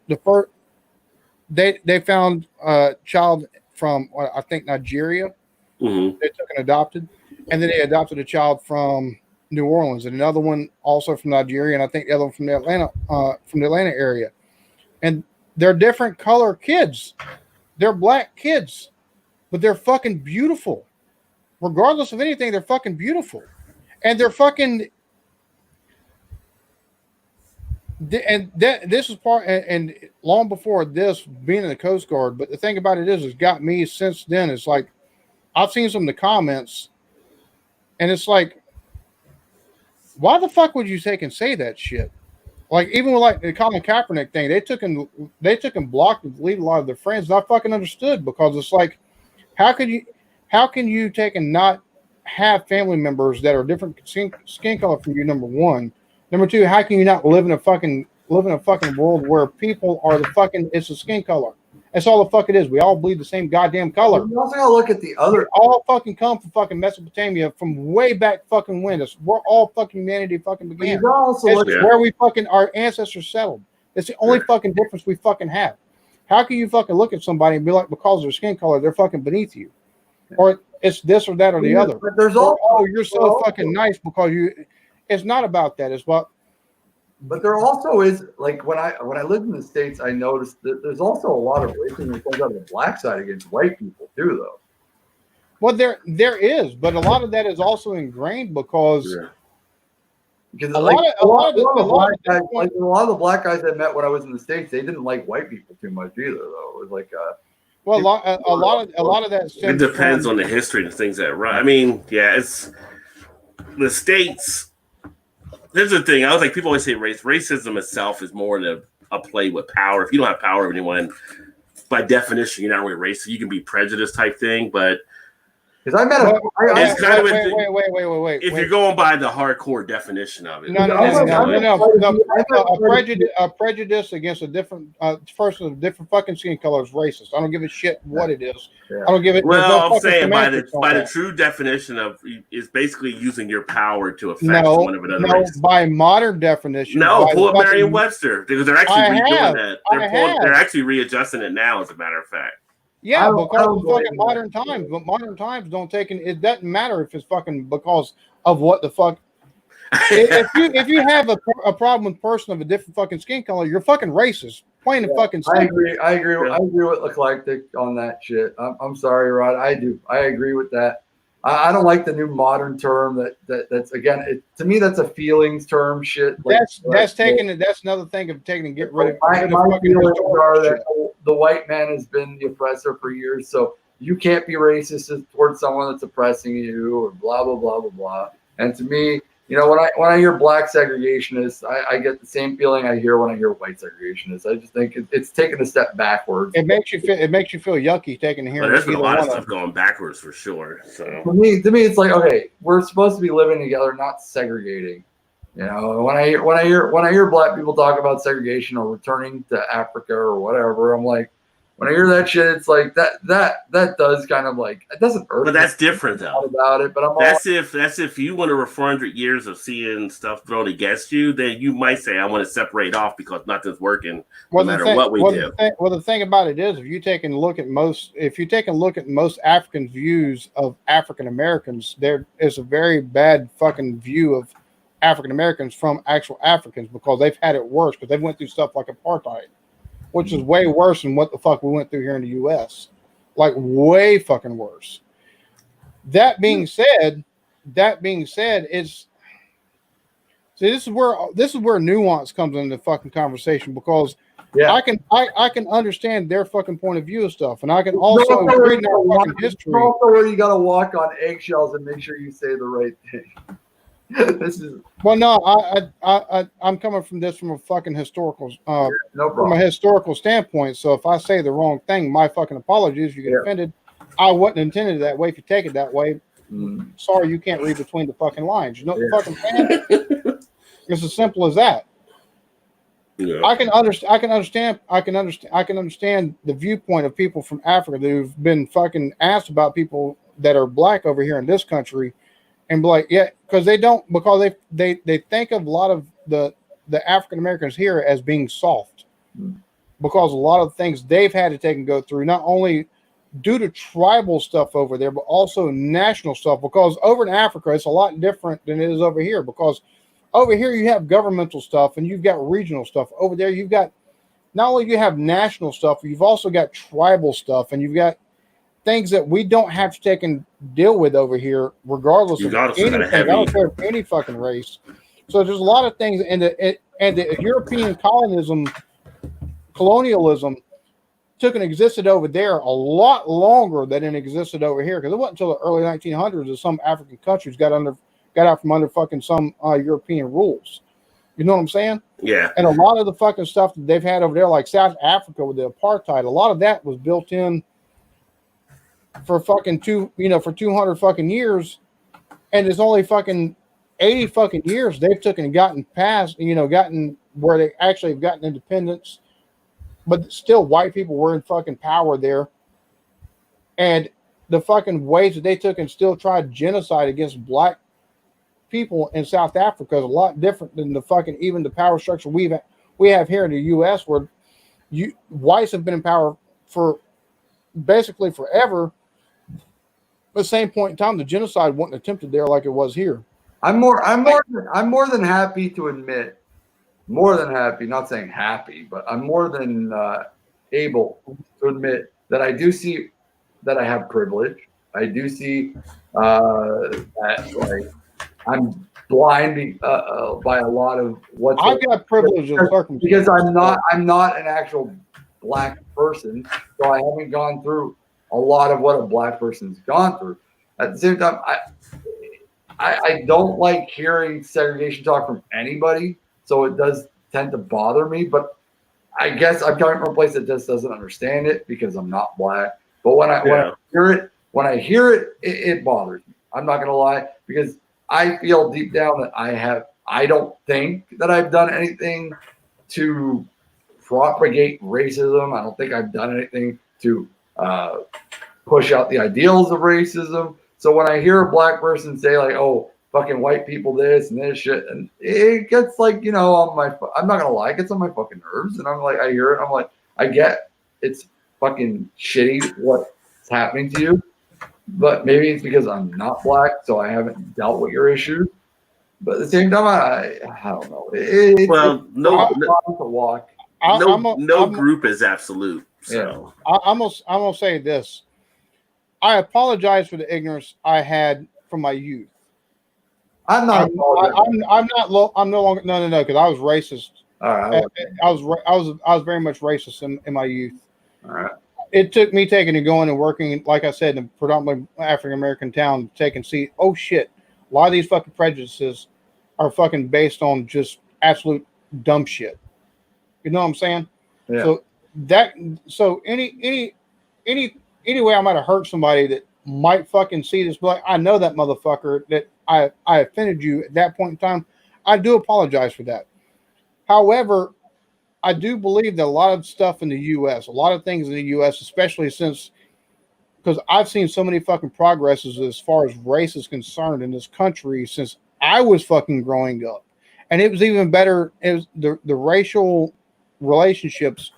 they found a child from, I think, Nigeria. Mm-hmm. They took and adopted, and then they adopted a child from New Orleans, and another one also from Nigeria, and I think the other one from the Atlanta area. And they're different color kids. They're black kids, but they're fucking beautiful. Regardless of anything, they're fucking beautiful. And they're fucking, and this is part, and long before this, being in the Coast Guard, but the thing about it is, it's got me since then. It's like, I've seen some of the comments, and it's like, why the fuck would you take and say that shit? Like, even with like the Colin Kaepernick thing, they took and blocked and deleted a lot of their friends. And I fucking understood, because it's like, how can you take and not have family members that are different skin color from you? Number one. Number two, how can you not live in a fucking world where people are it's a skin color? That's all the fuck it is. We all bleed the same goddamn color. You also gotta look at the other. We all fucking come from fucking Mesopotamia from way back fucking when. It's where all fucking humanity fucking began. It's where we fucking, our ancestors settled. It's the only fucking difference we fucking have. How can you fucking look at somebody and be like, because of their skin color, they're fucking beneath you? Or it's this or that or the other. But there's also, you're so fucking nice because you. It's not about that. It's what. But there also is, like, when I lived in the States, I noticed that there's also a lot of racism that comes out of the black side against white people too, though. Well, there is, but a lot of that is also ingrained because Because a lot of the black guys I met when I was in the States, they didn't like white people too much either, though. It was like well, a lot of that. It depends on the history and things that run. I mean, yeah, it's the States. There's the thing. I was like, people always say racism itself is more than a play with power. If you don't have power over anyone, by definition, you're not really racist. You can be prejudiced type thing, but because I met it's kind of wait. If you're going by the hardcore definition of it, A prejudice against a different person of a different fucking skin color is racist. I don't give a shit what it is. Yeah. I don't give it. Well, I'm saying by the true definition of is basically using your power to affect someone of another race. By modern definition. Pull up Merriam-Webster because they're actually redoing that. They're actually readjusting it now, as a matter of fact. Yeah, because of fucking modern times. But modern times don't take it doesn't matter if it's fucking because of what the fuck. if you have a problem with a person of a different fucking skin color, you're fucking racist. Plain and fucking simple. I agree with Eclectic on that shit. I'm sorry, Rod. I do. I agree with that. I don't like the new modern term that's again to me that's a feelings term shit. That's another thing of taking and get rid of. My feelings are that the white man has been the oppressor for years, so you can't be racist towards someone that's oppressing you or blah blah blah blah blah. And to me, you know, when I hear black segregationists, I get the same feeling I hear when I hear white segregationists. I just think it's taking a step backwards. It makes you feel yucky taking here. There's been a lot of stuff going backwards for sure. So to me, it's like, okay, we're supposed to be living together, not segregating. You know, when I hear black people talk about segregation or returning to Africa or whatever, I'm like, when I hear that shit, it's like that does kind of like it doesn't hurt. But that's different though. About it, but that's if you want over 400 years of seeing stuff thrown against you, then you might say I want to separate off because nothing's working no matter what we do. The thing about it is, if you take a look at most Africans' views of African Americans, there is a very bad fucking view of African Americans from actual Africans because they've had it worse because they went through stuff like apartheid, which is way worse than what the fuck we went through here in the U.S. Like way fucking worse. That being said, is this is where nuance comes into the fucking conversation because I can understand their fucking point of view of stuff, and I can also read our fucking history. Also, where you got to walk on eggshells and make sure you say the right thing. I'm coming from this from a fucking historical from a historical standpoint. So if I say the wrong thing, my fucking apologies. If you get offended, I wasn't intended that way. If you take it that way, sorry, you can't read between the fucking lines. You know what the fucking saying? It's as simple as that. Yeah. I can understand the viewpoint of people from Africa who've been fucking asked about people that are black over here in this country. And be like, yeah, because they think of a lot of the African Americans here as being soft because a lot of things they've had to take and go through, not only due to tribal stuff over there, but also national stuff. Because over in Africa, it's a lot different than it is over here. Because over here you have governmental stuff and you've got regional stuff. Over there you've got not only you have national stuff, you've also got tribal stuff, and you've got things that we don't have to take and deal with over here, regardless of anything. I don't care if any fucking race. So there's a lot of things, and the European colonialism took and existed over there a lot longer than it existed over here, because it wasn't until the early 1900s that some African countries got out from under fucking some European rules. You know what I'm saying? Yeah. And a lot of the fucking stuff that they've had over there, like South Africa with the apartheid, a lot of that was built in for fucking 200 fucking years, and it's only fucking 80 fucking years they've taken and gotten past, gotten where they actually have gotten independence, but still white people were in fucking power there, and the fucking ways that they took and still tried genocide against black people in South Africa is a lot different than the fucking even the power structure we have here in the U.S. where whites have been in power for basically forever. At the same point in time, the genocide wasn't attempted there like it was here. I'm more than happy to admit, not saying happy, but I'm more than able to admit that I do see that I have privilege. I do see that like blind by a lot of what's. I've got privilege of circumstances because I'm not an actual black person, so I haven't gone through a lot of what a black person's gone through. At the same time, I don't like hearing segregation talk from anybody, so it does tend to bother me. But I guess I'm coming from a place that just doesn't understand it because I'm not black. But when I hear it, it bothers me. I'm not gonna lie, because I feel deep down that I don't think that I've done anything to propagate racism. I don't think I've done anything to push out the ideals of racism. So when I hear a black person say like, "Oh, fucking white people this and this shit," and it gets like, you know, I'm not gonna lie, it gets on my fucking nerves. And I'm like, I hear it, I'm like, I get it's fucking shitty what's happening to you, but maybe it's because I'm not black, so I haven't dealt with your issues. But at the same time, I don't know. No group is absolute. So I'm gonna say this. I apologize for the ignorance I had from my youth. I'm no longer because I was racist. All right. I was very much racist in my youth. All right. It took me taking and going and working, like I said, in a predominantly African American town, take and see, oh shit, a lot of these fucking prejudices are fucking based on just absolute dumb shit. You know what I'm saying? Yeah. So any way I might have hurt somebody that might fucking see this, but I know that motherfucker that I offended you at that point in time. I do apologize for that. However, I do believe that a lot of stuff in the U.S., a lot of things in the U.S., especially because I've seen so many fucking progresses as far as race is concerned in this country since I was fucking growing up. And it was even better. It was the racial relationships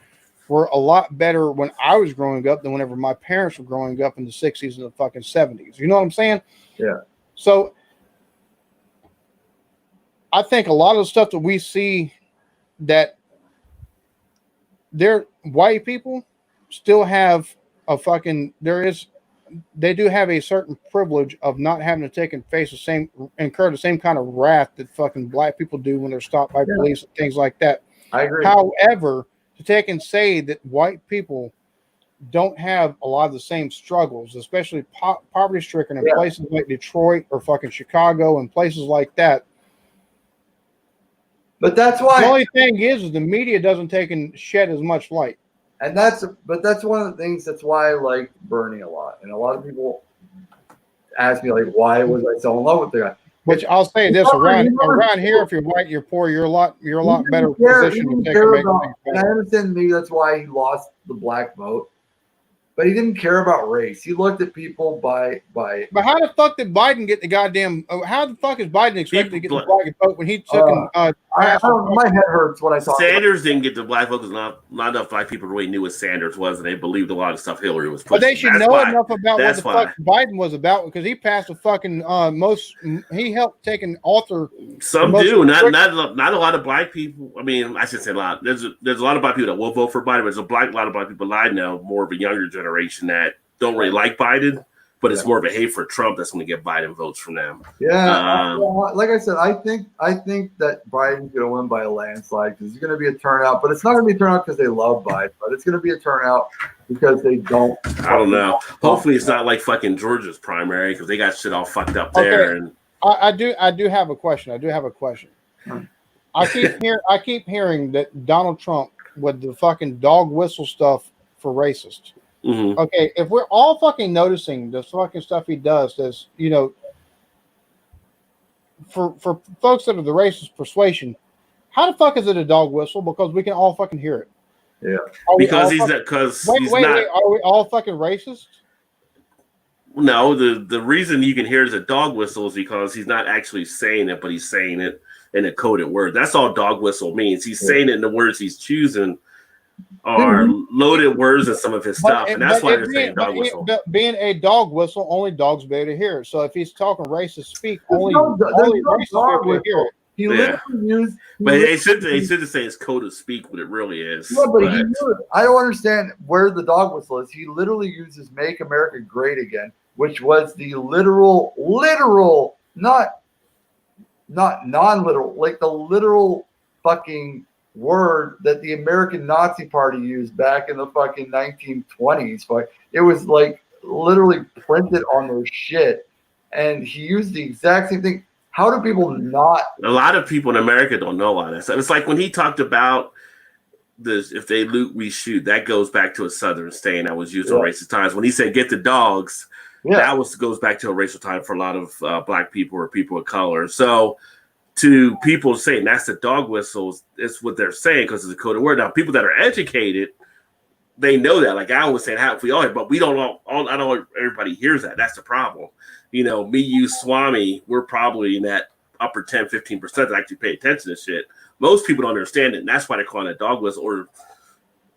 were a lot better when I was growing up than whenever my parents were growing up in the 60s and the fucking 70s. You know what I'm saying? Yeah. So I think a lot of the stuff that we see that they're white people still have they do have a certain privilege of not having to incur the same kind of wrath that fucking black people do when they're stopped by police and things like that. I agree. However, to take and say that white people don't have a lot of the same struggles, especially poverty stricken in places like Detroit or fucking Chicago and places like that. But that's why the only thing is the media doesn't take and shed as much light. And that's one of the things. That's why I like Bernie a lot. And a lot of people ask me like, why was I so in love with the guy? Which I'll say this around here, if you're white, you're poor, you're a lot better positioned to take and make things better. And I understand maybe that's why he lost the black vote. But he didn't care about race. He looked at people by. But how the fuck did Biden get the goddamn? How the fuck is Biden expected to get the black vote when he took? My head hurts when I talk. Sanders didn't get the black vote because not enough black people really knew what Sanders was, and they believed a lot of stuff Hillary was pushing. But they should know enough about what the fuck Biden was about because he passed the fucking He helped take and author. Some do, not a lot of black people. I mean, I should say a lot. There's a lot of black people that will vote for Biden, but there's a lot of black people I know, more of a younger generation that don't really like Biden, but it's more of a hate for Trump that's going to get Biden votes from them. Yeah, like I said, I think that Biden's going to win by a landslide because it's going to be a turnout, but it's not going to be a turnout because they love Biden, but it's going to be a turnout because they don't. I don't know. Hopefully, it's not like fucking Georgia's primary because they got shit all fucked up there. Okay. And I do have a question. I keep hearing that Donald Trump with the fucking dog whistle stuff for racists. Mm-hmm. Okay, if we're all fucking noticing the fucking stuff he does, this, you know, for folks that are the racist persuasion, how the fuck is it a dog whistle? Because we can all fucking hear it. Yeah. Because he's not. Are we all fucking racist? No, the reason you can hear is a dog whistle is because he's not actually saying it, but he's saying it in a coded word. That's all dog whistle means. He's saying it in the words he's choosing are loaded words in some of his stuff, and that's why they're saying dog whistle. Being a dog whistle, only dogs be able to hear it. So if he's talking racist speak, only racists be able to hear it. He literally used. But they should say it's coded speak, but it really is. Yeah, but he knew it. I don't understand where the dog whistle is. He literally uses "Make America Great Again," which was the literal, not not non-literal, like the literal fucking word that the American Nazi Party used back in the fucking 1920s. But it was like literally printed on their shit, and he used the exact same thing. How do people not? A lot of people in America don't know all that stuff. It's like when he talked about this: if they loot, we shoot. That goes back to a Southern saying that was used in racist times. When he said "get the dogs," that goes back to a racial time for a lot of black people or people of color. So, to people saying that's the dog whistles, it's what they're saying because it's a coded word. Now, people that are educated, they know that. Like I was saying, how if we all, but we don't all. I don't know everybody hears that. That's the problem. You know, me, you, Swami, we're probably in that upper 10, 15% that actually pay attention to shit. Most people don't understand it, and that's why they're calling it dog whistle. Or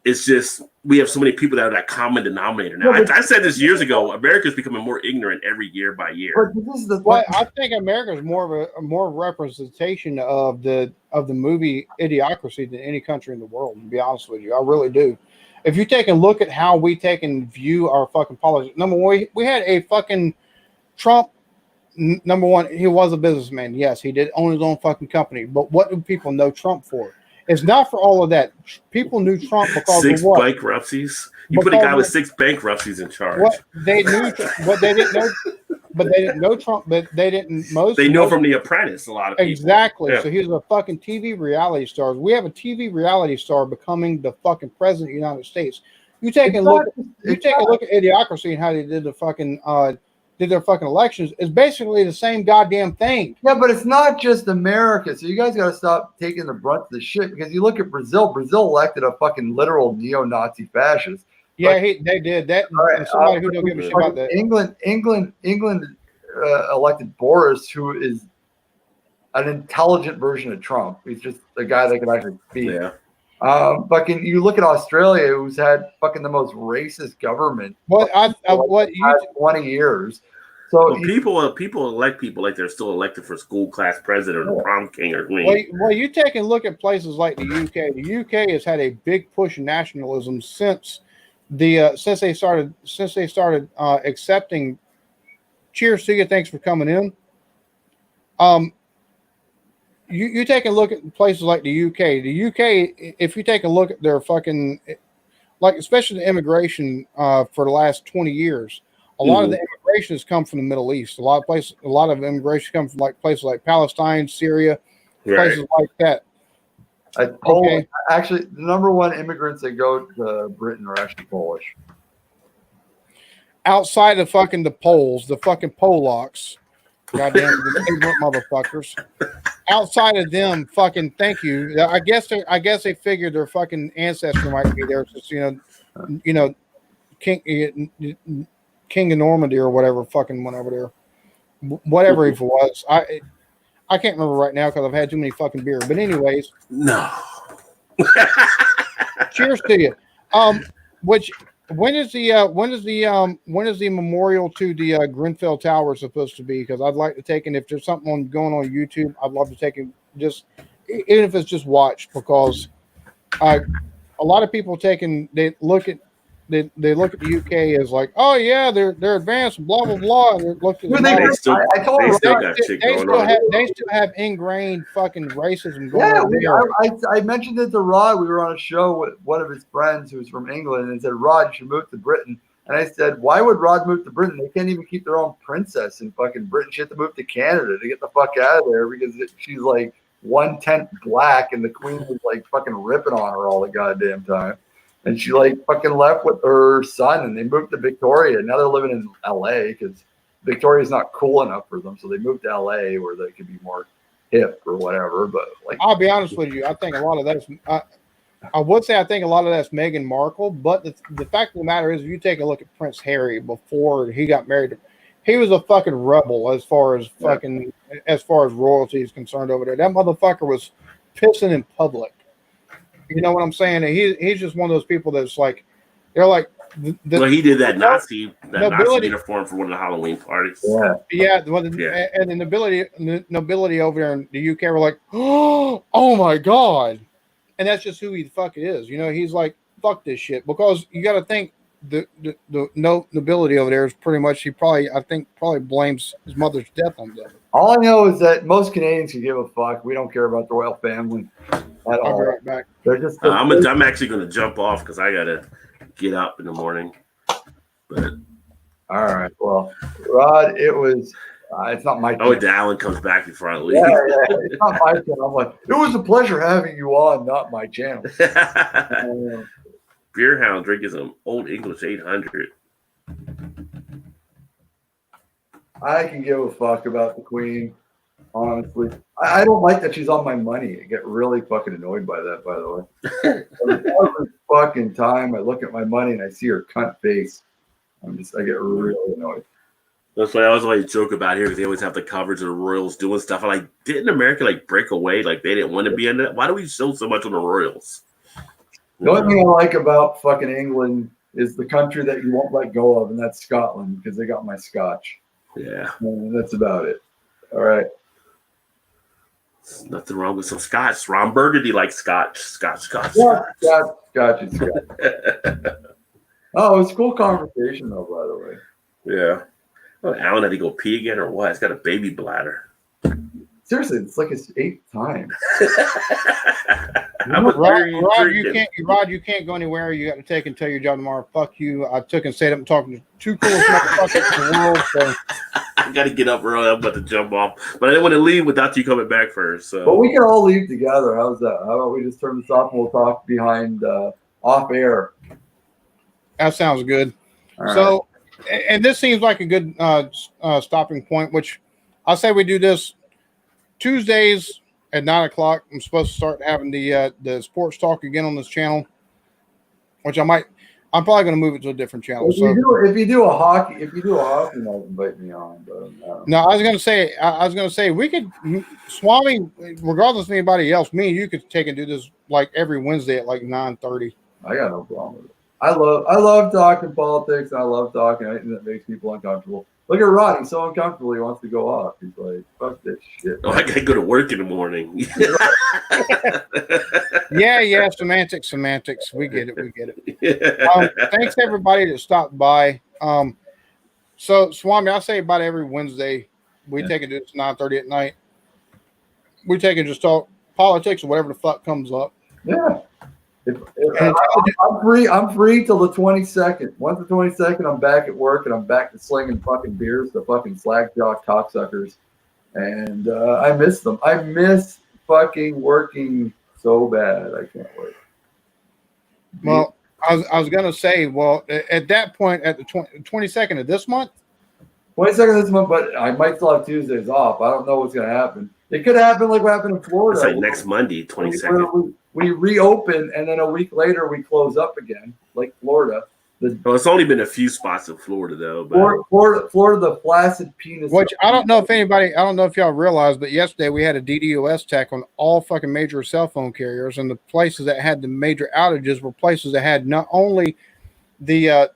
it's just we have so many people that are that common denominator now. I said this years ago. America's becoming more ignorant every year by year. Well, I think America is more of a representation of the movie Idiocracy than any country in the world. To be honest with you, I really do. If you take a look at how we take and view our fucking politics, number one, we had a fucking Trump. Number one, he was a businessman. Yes, he did own his own fucking company. But what do people know Trump for? It's not for all of that. People knew Trump because 6 of what? bankruptcies. You put a guy with 6 bankruptcies in charge. What they knew, what they didn't know. But they didn't know Trump. But they didn't. They know from The Apprentice. A lot of people. Exactly. Yeah. So he was a fucking TV reality star. We have a TV reality star becoming the fucking president of the United States. You take a look at Idiocracy and how they did the fucking did their fucking elections. It's basically the same goddamn thing. Yeah, but it's not just America. So you guys got to stop taking the brunt of the shit because you look at Brazil. Brazil elected a fucking literal neo-Nazi fascist. Yeah, they did that. Right, somebody who don't give a shit about that. England elected Boris, who is an intelligent version of Trump. He's just a guy that can actually speak. Yeah. Fucking, you look at Australia, who's had fucking the most racist government. What 20 years. So people elect people like they're still elected for school class president or prom king or queen. Well, you take a look at places like the UK. The UK has had a big push in nationalism since they started accepting. Cheers to you. Thanks for coming in. You take a look at places like the UK. The UK, if you take a look at their fucking, like especially the immigration for the last 20 years, a lot of the immigration has come from the Middle East. A lot of immigration come from like places like Palestine, Syria, places like that. Actually, the number one immigrants that go to Britain are actually Polish. Outside of fucking the Poles, the fucking Polacks, goddamn motherfuckers. Outside of them, fucking thank you. I guess they figured their fucking ancestor might be there. Just King of Normandy or whatever fucking went over there. Whatever it was, I can't remember right now because I've had too many fucking beer. But anyways, no. Cheers to you. When is the memorial to the Grenfell Tower supposed to be? Because I'd like to take, and if there's something going on YouTube, I'd love to take it, just even if it's just watch, because a lot of people they look at the UK as like, oh yeah, they're advanced, blah blah blah. And they still have ingrained fucking racism going on. Yeah, I mentioned it to Rod. We were on a show with one of his friends who's from England, and said, Rod, you should move to Britain. And I said, why would Rod move to Britain? They can't even keep their own princess in fucking Britain. She had to move to Canada to get the fuck out of there because she's like 1/10 black, and the queen was like fucking ripping on her all the goddamn time. And she like fucking left with her son, and they moved to Victoria. Now they're living in LA because Victoria's not cool enough for them. So they moved to LA where they could be more hip or whatever. But like, I'll be honest with you, I think a lot of that's. I would say I think a lot of that's Meghan Markle. But the fact of the matter is, if you take a look at Prince Harry before he got married, he was a fucking rebel as far as royalty is concerned over there. That motherfucker was pissing in public. You know what I'm saying? He's just one of those people that's like, they're like. Well, he did that Nazi uniform for one of the Halloween parties. Yeah. And the nobility over there in the UK were like, oh my god, and that's just who he fuck is. You know, he's like, fuck this shit, because you got to think the nobility over there is pretty much I think probably blames his mother's death on them. All I know is that most Canadians can give a fuck. We don't care about the royal family at all. I'll be right back. They're just. I'm actually going to jump off because I got to get up in the morning. But all right. Well, Rod, it was. It's not my. Oh, Alan comes back before I leave. Yeah, it's not my channel. I'm like, it was a pleasure having you on, not my channel. Beer Hound drink is an Old English 800. I can give a fuck about the Queen, honestly. I don't like that she's on my money. I get really fucking annoyed by that, by the way. Every fucking time I look at my money and I see her cunt face, I get really annoyed. That's why I always joke about here because they always have the coverage of the Royals doing stuff. I'm like, didn't America like break away? Like they didn't want to be in it. Why do we show so much on the Royals? The only thing I like about fucking England is the country that you won't let go of, and that's Scotland because they got my scotch. Yeah. And that's about it. All right. There's nothing wrong with some scotch. Ron Burgundy likes scotch. Scotch. Yeah, scotch. Oh, it was a cool conversation, though, by the way. Yeah. Oh, Alan had to go pee again or what? He's got a baby bladder. Seriously, it's like his 8th time. Rod, you can't go anywhere. You got to take and tell your job tomorrow. Fuck you. I took and stayed up and talking to two coolest motherfuckers in the world. So. I got to get up early. I'm about to jump off. But I didn't want to leave without you coming back first. So. But we can all leave together. How's that? How about we just turn this off and we'll talk behind off air? That sounds good. All so, right. And this seems like a good stopping point, which I say we do this Tuesdays at 9:00. I'm supposed to start having the sports talk again on this channel, which I'm probably going to move it to a different channel. If you do a hockey, night, invite me on. But no, I was going to say we could, Swami, regardless of anybody else, me and you could take and do this like every Wednesday at like 9:30. I got no problem with it. I love talking politics. I love talking anything that makes people uncomfortable. Look at Rod. He's so uncomfortable. He wants to go off. He's like, fuck this shit. Oh, I got to go to work in the morning. Yeah. Semantics. We get it. Thanks everybody that stopped by. So Swami, I say about every Wednesday we take and do this 9:30 at night. We take and just talk politics or whatever the fuck comes up. Yeah. I'm free till the 22nd. Once the 22nd, I'm back at work and I'm back to slinging fucking beers to fucking slackjaw cocksuckers. And I miss them. I miss fucking working so bad. I can't wait. Well, I was gonna say, well, at that point, at the 22nd of this month. 22nd of this month, but I might still have Tuesdays off. I don't know what's gonna happen. It could happen like what happened in Florida. It's like next Monday, 22nd. We reopen and then a week later we close up again, like Florida. Well, it's only been a few spots in Florida though. But Florida, the flaccid penis. Which I don't know if y'all realized, but yesterday we had a DDoS attack on all fucking major cell phone carriers, and the places that had the major outages were places that had not only the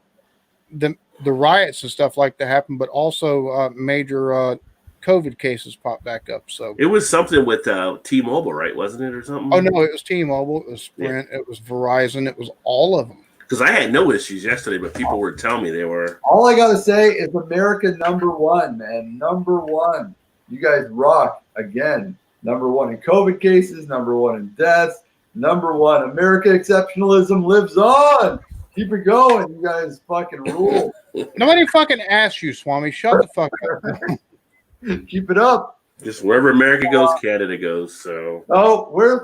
riots and stuff like that happen, but also major COVID cases pop back up. So it was something with T-Mobile, right? Wasn't it, or something? Oh no, it was T-Mobile, it was Sprint, It was Verizon, it was all of them. Because I had no issues yesterday, but people were telling me they were. All I gotta say is America #1, man, #1. You guys rock again. #1 in COVID cases, #1 in deaths, #1. America exceptionalism lives on. Keep it going. You guys fucking rule. Nobody fucking asked you, Swami. Shut the fuck up. Keep it up. Just wherever America goes, Canada goes. So our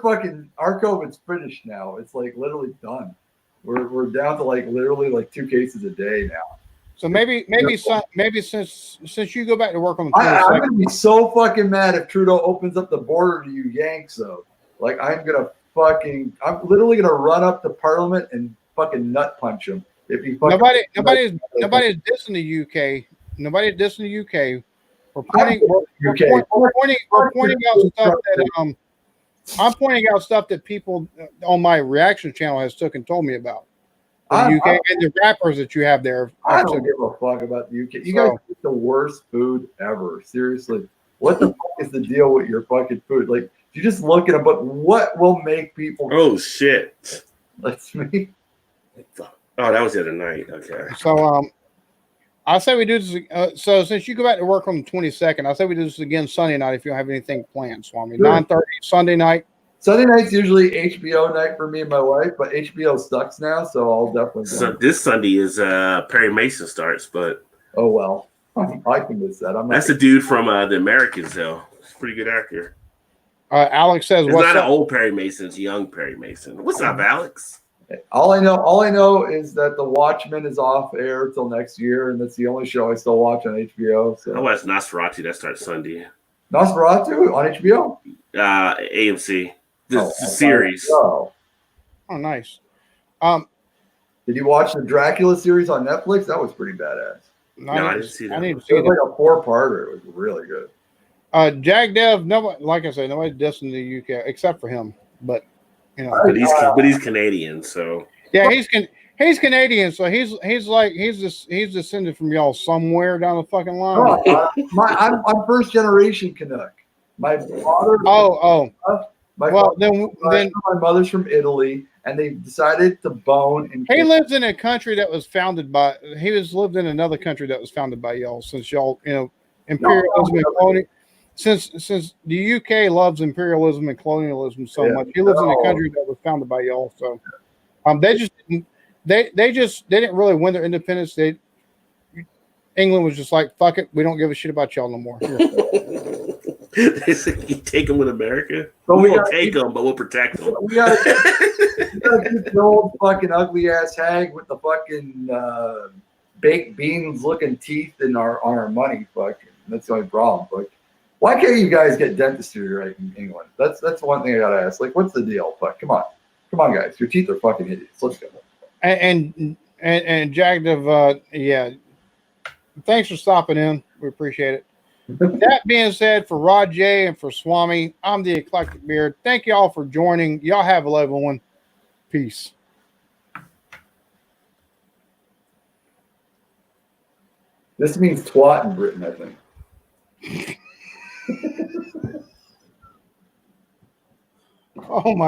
COVID's finished now. It's like literally done. We're down to like literally like 2 cases a day now. So maybe since you go back to work on the I'm gonna be so fucking mad if Trudeau opens up the border to you Yanks though. Like I'm literally gonna run up to Parliament and fucking nut punch him. If he nobody's dissing the UK. Nobody's dissing the UK. We're pointing out stuff that I'm pointing out stuff that people on my reaction channel has took and told me about the UK and the rappers that you have there. I don't give a fuck about the UK. You guys eat the worst food ever. Seriously, what the fuck is the deal with your fucking food? Like, you just look at it, but what will make people? Oh shit! That's me. Oh, that was the other night. Okay. So I say we do this. So since you go back to work on the 22nd, I say we do this again Sunday night if you don't have anything planned, Swami. Sure. 9:30 Sunday night. Sunday night's usually HBO night for me and my wife, but HBO sucks now, so I'll definitely. So this Sunday is Perry Mason starts, but oh well, I can miss that. That's the dude from The Americans, though. He's a pretty good actor. Alex says, it's "What's not up?" an old Perry Mason; it's young Perry Mason. What's up, Alex? All I know is that The Watchmen is off air till next year, and that's the only show I still watch on HBO. So I watched Nosferatu. That starts Sunday. Nosferatu on HBO. AMC. The series. Oh, nice. Did you watch the Dracula series on Netflix? That was pretty badass. No, I didn't see that. I need to see it. Was like a 4-parter. It was really good. Jagdev, nobody, like I said, nobody's dissing the UK except for him. But you know, but he's Canadian, so yeah, he's Canadian, so he's descended from y'all somewhere down the fucking line. I'm first generation Canuck. My father. My mother's from Italy, and they decided to bone. And he lives in a country that was founded by. Lived in another country that was founded by y'all. Since y'all, imperialism and colonialism. Since the UK loves imperialism and colonialism so much, he lives in a country that was founded by y'all. So, they didn't really win their independence. England was just like, fuck it, we don't give a shit about y'all no more. They said, you take them with America? We won't take them, but we'll protect them. We gotta keep the old fucking ugly ass hag with the fucking baked beans looking teeth on our money. Fucking, that's the only problem. Like, why can't you guys get dentistry right in England? That's one thing I gotta ask. Like, what's the deal? Fuck, come on, guys, your teeth are fucking idiots. Let's go. And Jagdev, yeah, thanks for stopping in. We appreciate it. That being said, for Rod J and for Swami, I'm the Eclectic Beard. Thank y'all for joining. Y'all have a lovely one. Peace. This means twat in Britain, I think. Oh my.